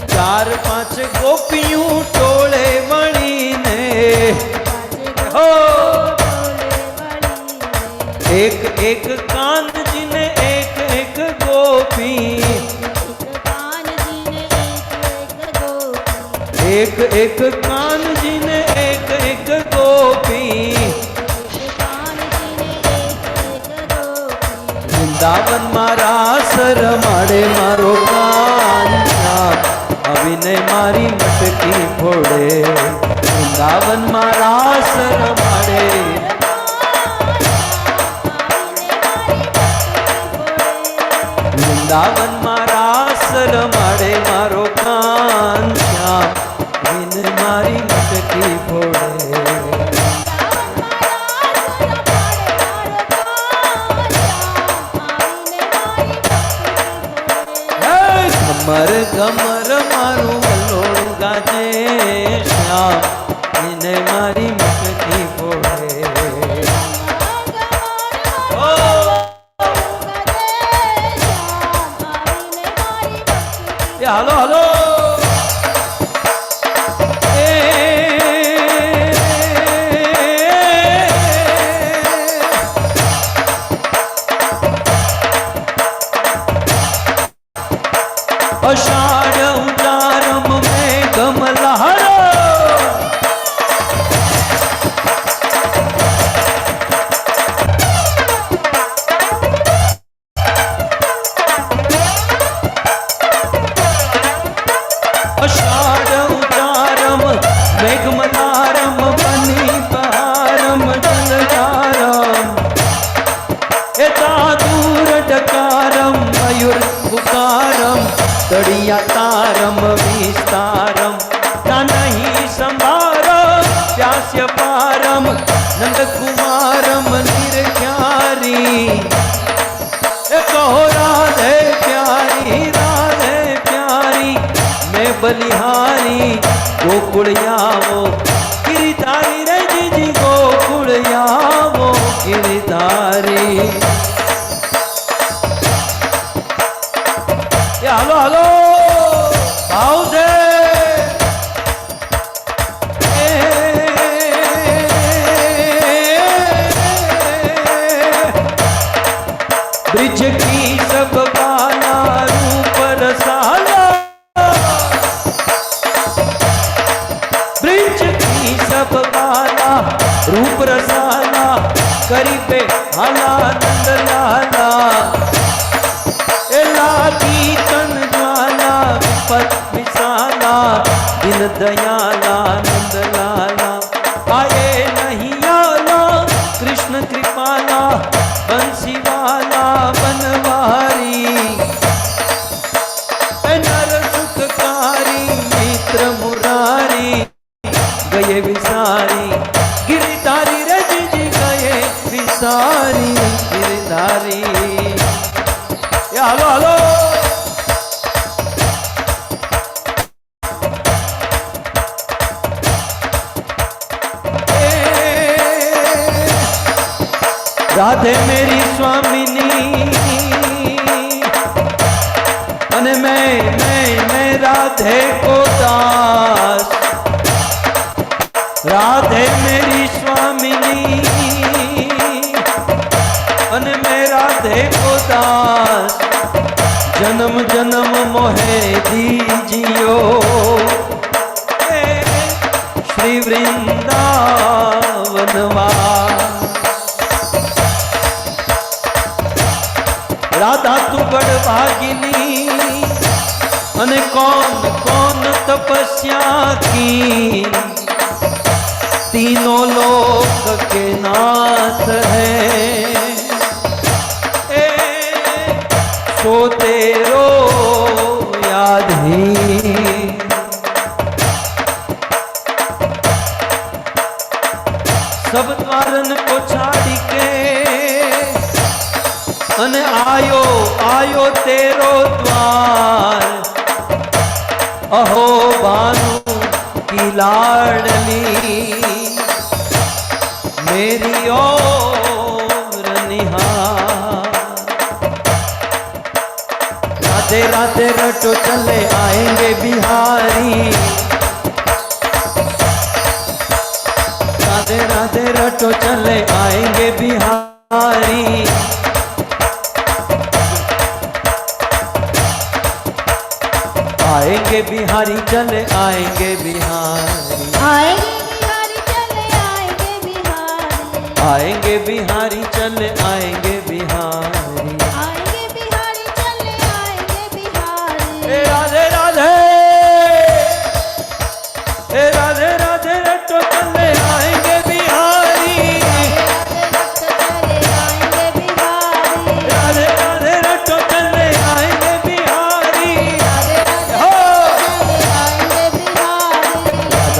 ચાર પાંચ ગોપિયું ટોળે વળીને એક એક કાનજીને એક એક ગોપી એક એક કાનજીને એક એક ગોપી વૃંદાવન મારા સર માડે મારો કાન આવીને મારી મટકી ફોડે વૃંદાવન મારા સર માડે વૃંદાવન મારા સર માડે મારો કાન શ્યામ વિન મારી મટકી ફોડે કમર કમર મારું વલોડું ગાજે શ્યામ એને મારી મટકી ફોડે હાલો હાલો અષાઢ ઉતારમ મેઘમ લહરો અષાઢ ઉતારમ મેઘમલારમ બની બહારમ જલધારમ એતા દૂર ડકારમ મયુર પુકારમ તળિયા તારમ વિસ્તારમ ના નહીં સંભારમ પ્યાસ્ય પારમ નંદકુમારમ નિર્ખ્યારી એ કહો રાધે પ્યારી રાધે પ્યારી मैं बलिहारी गोकुल यावो गिरिधारी रे जीजी गोकुल यावो गिरिधारी हालो हालो आओ से ब्रिज की सब बाला रूप रसाला ब्रिज की सब बाला रूप रसाला करीबे हाला नंद लाला लागी तन ज्वाला विपत विशाला दिन दयाला नंद लाला आए नहीं आला कृष्ण कृपाला बंसीवाला बनवारी नर सुखकारी मित्र मुरारी गए विसारी गिरधारी रजी गए विसारी गिरधारी हालो हालो राधे मेरी स्वामिनी अने मैं राधे को दास राधे मेरी स्वामिनी अने मैं राधे को दास जन्म जन्म मोहे दीजियो श्री वृंदावनवास राधा तू बड़ भागिनी अने कौन कौन तपस्या की तीनों लोक के नाथ है सो तेरो याद ही सब द्वारन को छाड़ी के अने आयो आयो तेरो द्वार अहो भानु की लाडली मेरी ओर निहार राधे राधे रटो चले आएंगे बिहारी राधे राधे रटो चले आएंगे बिहारी आएंगे बिहारी चले आएंगे बिहारी आएंगे बिहारी चले आएंगे बिहारी राधे राधे राधे राधे रटो चले आएंगे बिहारी राधे राधे रटो चले आएंगे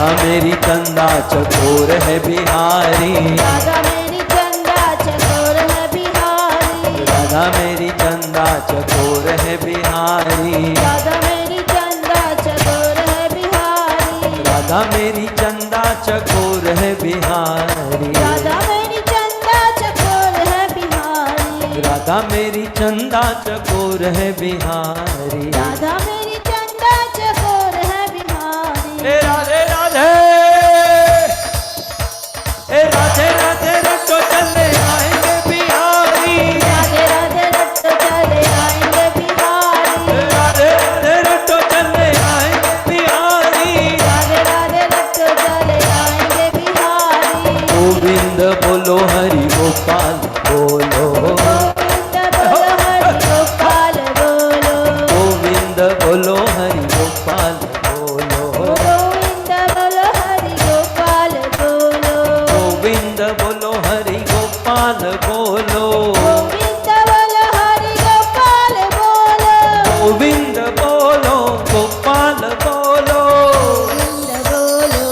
राधा मेरी चंदा चकोर है बिहारी, राधा मेरी चंदा चकोर है बिहारी, राधा मेरी चंदा चकोर है बिहारी, राधा मेरी चंदा चकोर है बिहारी, राधा मेरी चंदा चकोर है बिहारी, राधा मेरी चंदा चकोर है बिहारी, राधा मेरी चंदा चकोर है बिहारी, राधा मेरी चंदा चकोर है बिहारी। ए राधे राधे, ए राधे राधे रटो चले आएंगे बिहारी, राधे राधे रट्टो चले आएंगे बिहारी, राधे राधे रटो चले आएंगे बिहारी, राधे राधे रट्टो चले आएंगे बिहारी। गोविंद बोलो हरि गोपाल बोलो, गोविंद बोलो हरि गोपाल बोलो, गोविंद बोलो हरि गोपाल बोलो, गोविंद बोलो हरि गोपाल बोलो, गोविंद बोलो हरि गोपाल बोलो, गोविंद बोलो हरि गोपाल बोलो, गोविंद बोलो गोपाल बोलो, गोविंद बोलो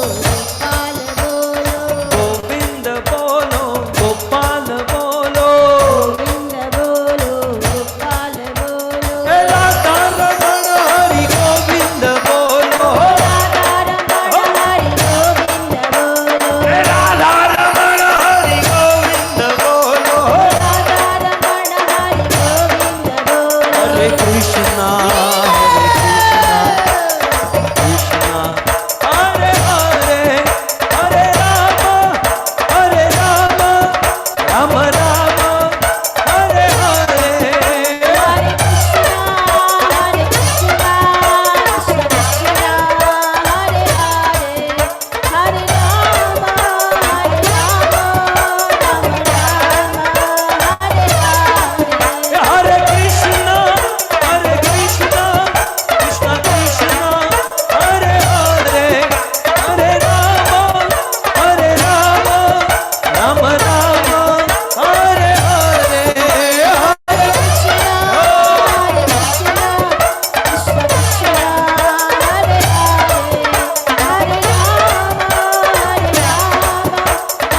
गोपाल बोलो, गोविंद बोलो गोपाल गोविंद बोलो गोपाल बोलो, बोलो, ए राधा रमण हरि गोविंद बोलो, राधा रमण हरि गोविंद बोलो, ए राधा रमण हरि गोविंद बोलो, राधा रमण हरि गोविंद बोलो। हरे कृष्णा कृष्णा हरे हरे, हरे Ram Ram Ram Hare Hare, Hare Krishna, Krishna Krishna, Hare Hare, Hare Rama, Hare Rama, Rama Rama, Hare Hare. हरे कृष्णा कृष्णा कृष्णा हरे हरे, हरे Ram Ram Ram Hare Hare, Hare Krishna, Krishna Krishna,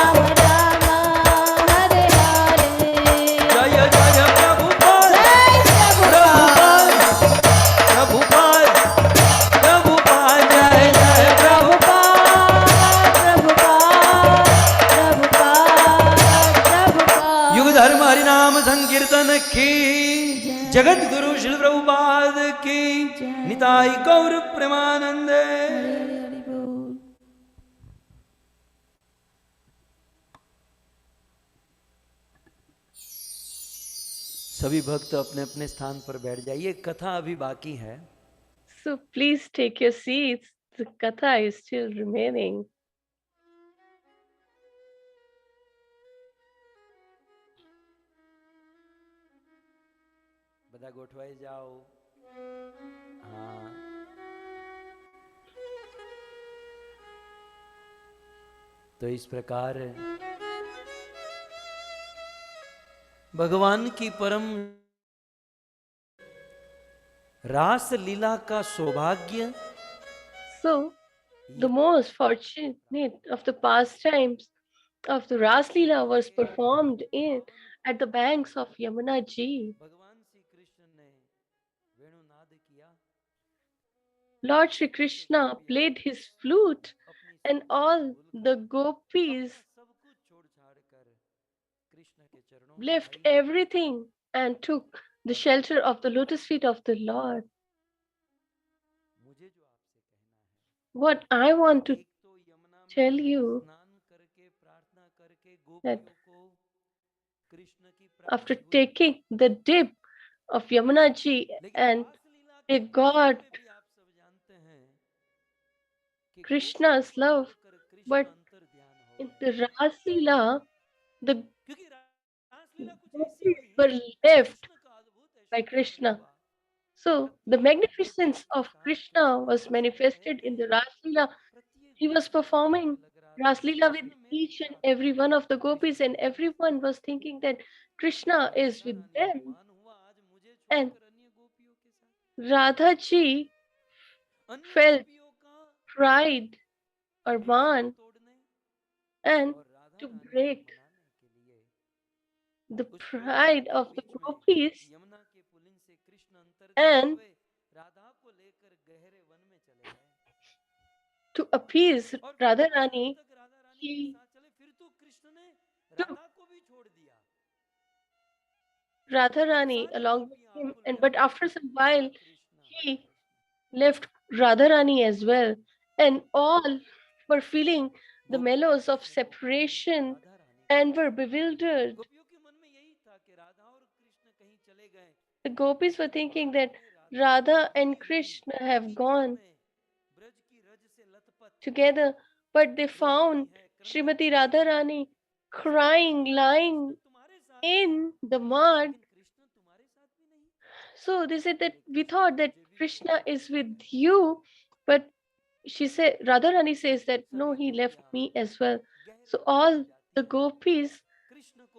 Hare Hare, Hare Rama, Hare Rama, Rama Rama, Hare Hare. जय जय प्रभुपाद Jai Prabhupada. प्रभुपाद प्रभुपाद जय जय प्रभुपाद, युग धर्म हरि नाम संकीर्तन की, जगत गुरु श्री प्रभुपाद की, निताई गौर प्रेमानंद। सभी भक्त अपने अपने स्थान पर बैठ जाइए, कथा अभी बाकी है। So please take your seats. The katha is still remaining. બધા ગોઠવાઈ જાઓ। हाँ, तो इस प्रकार भगवान की परम रास लीला का सौभाग्य, So the most fortunate of the pastimes of the Ras Leela was performed at the banks of Yamuna ji. भगवान श्री कृष्ण ने वेणुनाद किया, Lord Shri Krishna played his flute and all the gopis सब कुछ छोड़ छाड़ कर कृष्ण के चरणों में left I. everything and took the shelter of the lotus feet of the Lord. मुझे जो आपसे कहना है, What I want to एक तो यमुना में tell you स्नान करके प्रार्थना करके that गोपियों को कृष्ण की after प्राप्ति हुई, taking the dip of Yamuna ji लेकिन and रासलीला they के विषय got में भी आप सब जानते हैं कि Krishna's गोपियों को love, छोड़कर कृष्ण but अंतर ध्यान हो in गए, the Ras Leela, the क्योंकि रासलीला कुछ ऐसी gopis हुई, were left कृष्ण का अद्भुत by ऐश्वर्य प्रकट Krishna. हुआ। So the प्रत्येक magnificence गोपी of का Krishna कृष्ण was रस में manifested in the lean, Ras Leela. प्रत्येक He was गोपी का performing मन लग रहा था Ras Leela with कृष्ण मेरे each and साथ every हैं, one of the Krishna gopis, and मेरे साथ everyone हैं। was thinking that Krishna और is Radha with Rani them. अभिमान हुआ, आज मुझे And छोड़कर अन्य गोपियों के साथ, Radha ji अन्य felt गोपियों का pride Arman and to break the pride of the gopis and to appease Radharani, he took Radharani along with him, and but after some while he left Radharani as well, and all were feeling the mellows of separation and were bewildered. The gopis were thinking that Radha and Krishna have gone together, but they found Srimati Radharani crying, lying in the mud. So they said that we thought that Krishna is with you, but she said, Radharani says that no, he left me as well. So all the gopis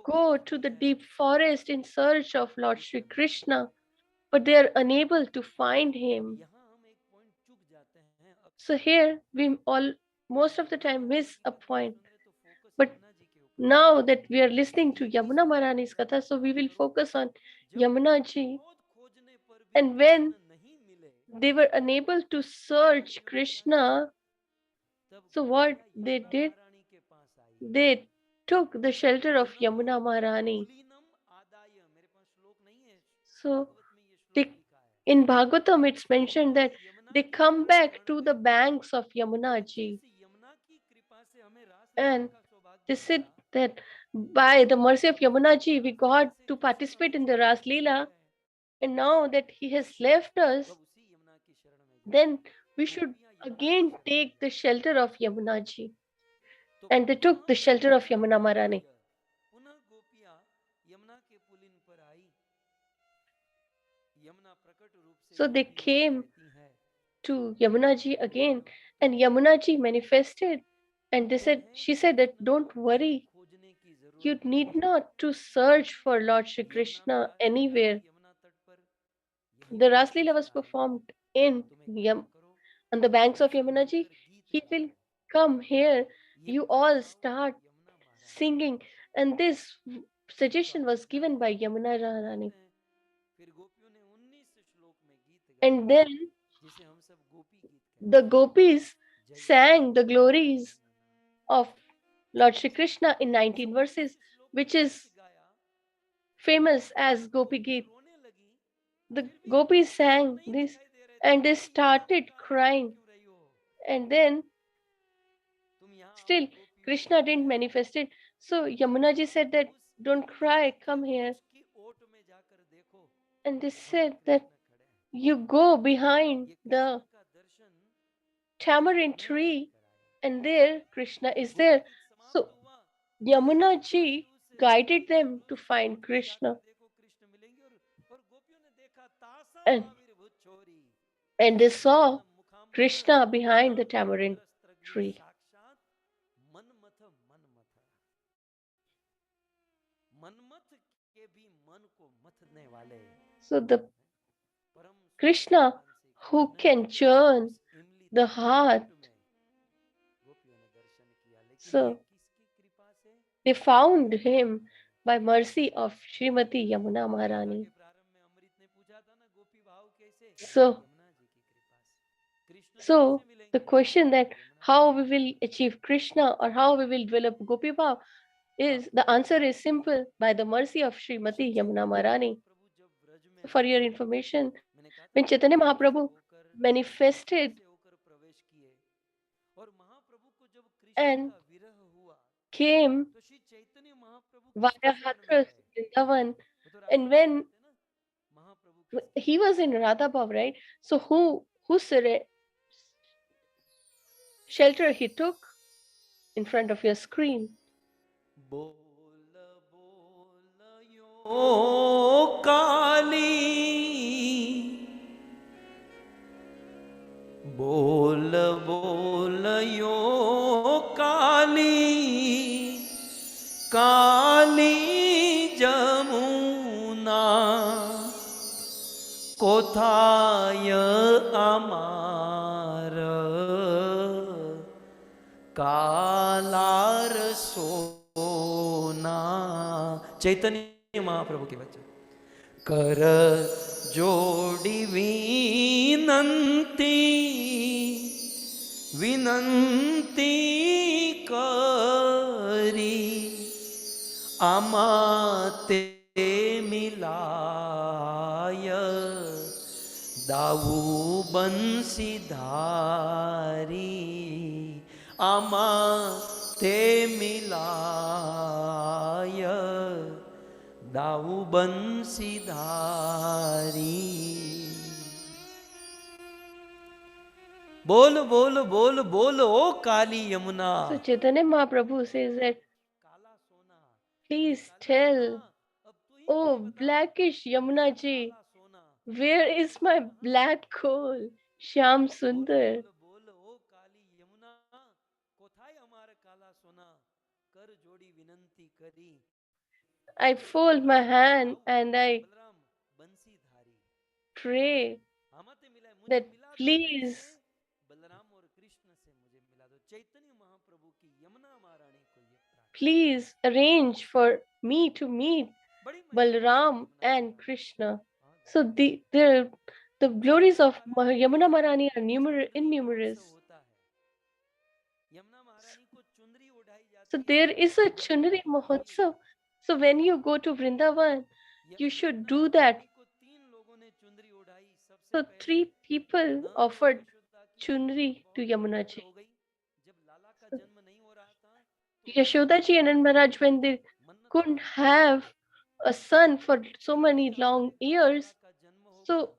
go to the deep forest in search of Lord Sri Krishna, but they are unable to find him. So here we all most of the time miss a point. But now that we are listening to Yamuna Maharani's Katha, so we will focus on Yamuna ji. And when they were unable to search Krishna, so what they did, they took the shelter of Yamuna Maharani. So in Bhagavatam, it's mentioned that they come back to the banks of Yamuna ji. And they said that by the mercy of Yamuna ji, we got to participate in the Ras Leela. And now that he has left us, then we should again take the shelter of Yamuna ji. And they took the shelter of Yamuna Maharani. So they came to Yamuna ji again, and Yamuna ji manifested, and she said that don't worry, you need not to search for Lord Shri Krishna anywhere. The Ras Leela was performed on the banks of Yamuna ji. He will come here. You all start singing, and this suggestion was given by Yamuna Rani. And then the gopis sang the glories of Lord Shri Krishna in 19 verses, which is famous as Gopi Gita. The gopis sang this and they started crying. And then still Krishna didn't manifest it. So Yamuna ji said that don't cry, come here. And they said that you go behind the tamarind tree and there Krishna is there. So Yamuna ji guided them to find Krishna. And they saw Krishna behind the tamarind tree. So the Krishna who can churn the heart. So they found him by mercy of Srimati Yamuna Maharani. So the question that how we will achieve Krishna or how we will develop Gopi Bhav is, the answer is simple, by the mercy of Srimati Yamuna Maharani. For your information, when Chaitanya Mahaprabhu manifested and came via Hathras Vrindavan, and when he was in Radha Bhav, right? So whose shelter he took in front of your screen? O Kali, bol bol yo Kali, Kali Jamuna, Kothaya Amar, colour सोना। चैतन्य महाप्रभु के वचन। कर जोड़ी विनंती विनंती करी, आमाते मिलाय दाऊ बंसीधारी, आमाते मिलाय दाऊ बंसीधारी। बोल बोल बोल बोल ओ काली Yamuna. So Chaitanya Mahaprabhu says that, please tell, oh blackish Yamuna ji, where is my black coal, Shyam Sundar? I fold my hand and I pray that please arrange for me to meet Balram and Krishna. So the glories of Yamuna Maharani are innumerous. So there is a Chundari Mahotsav. So when you go to Vrindavan, you should do that. So 3 people offered Chundri to Yamuna ji. So, Yashoda ji and Maharaj, when they couldn't have a son for so many long years, so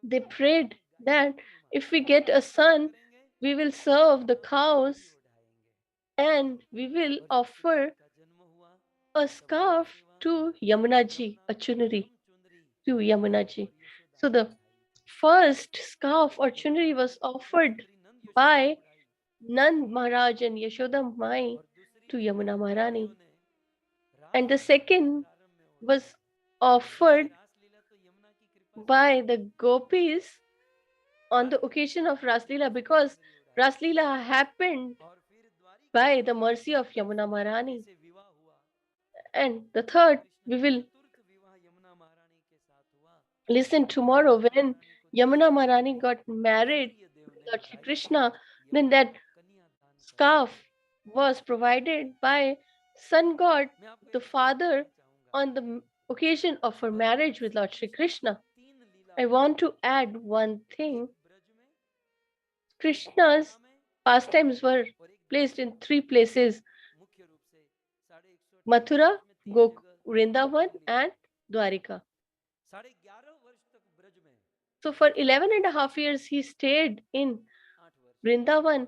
they prayed that if we get a son, we will serve the cows and we will offer a scarf to Yamuna ji, a chunari to Yamuna ji. So the first scarf or chunari was offered by Nand Maharaj and Yashoda Mai to Yamuna Maharani. And the second was offered by the gopis on the occasion of Raslila, because Raslila happened by the mercy of Yamuna Maharani. And the third, we will listen tomorrow when Yamuna Maharani got married with Lord Shri Krishna. Then that scarf was provided by Sun God, the father, on the occasion of her marriage with Lord Shri Krishna. I want to add one thing. Krishna's pastimes were placed in 3 places: Mathura, Vrindavan, and Dwarika. So for 11.5 years, he stayed in Vrindavan,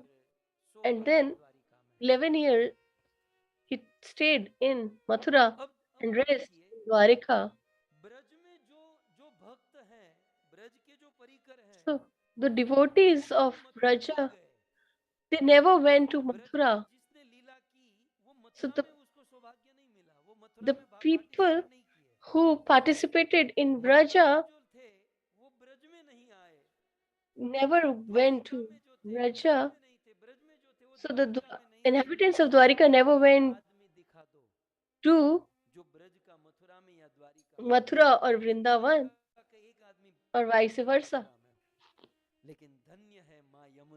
and then 11 years he stayed in Mathura and rest in Dwarika. So the devotees of Braja, they never went to Mathura. So the people who participated in Braja never went to Braja. So the inhabitants of Dwarika never went to Mathura or Vrindavan, or vice versa.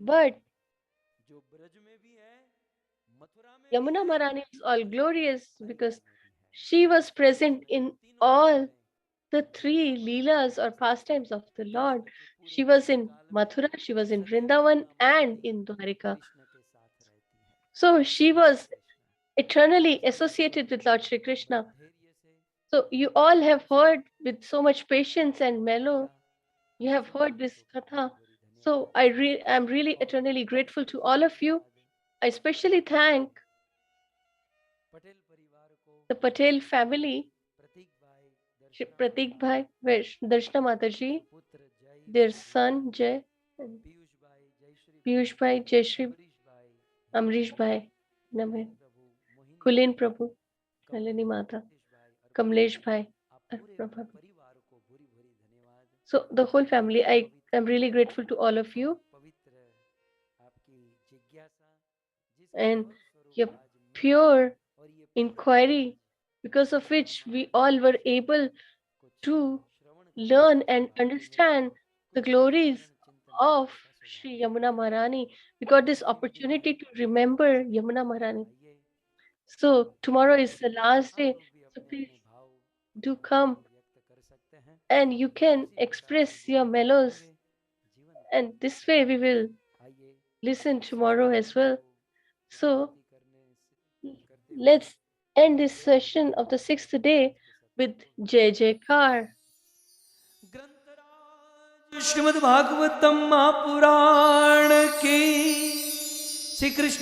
But Yamuna Maharani is all glorious because she was present in all the 3 leelas or pastimes of the Lord. She was in Mathura, she was in Vrindavan, and in Dwarika. So she was eternally associated with Lord Shri Krishna. So you all have heard with so much patience and mellow. You have heard this katha. So I'm really eternally grateful to all of you. I especially thank the Patel family, Shri Pratik Bhai, Darshana Mataji, their son Jay, and Piyush Bhai, Jayashri, Amrish Bhai, Namin, Kulin Prabhu, Nalini Mata, Kamlesh Bhai, Prabhu. So the whole family, I am really grateful to all of you. and your pure inquiry, because of which we all were able to learn and understand the glories of Sri Yamuna Maharani. We got this opportunity to remember Yamuna Maharani. So tomorrow is the last day. So please do come and you can express your mellows. And this way we will listen tomorrow as well. So let's end this session of the sixth day with Jai Jaikar. Shrimad Bhagavatam Mahapuran की श्री कृष्ण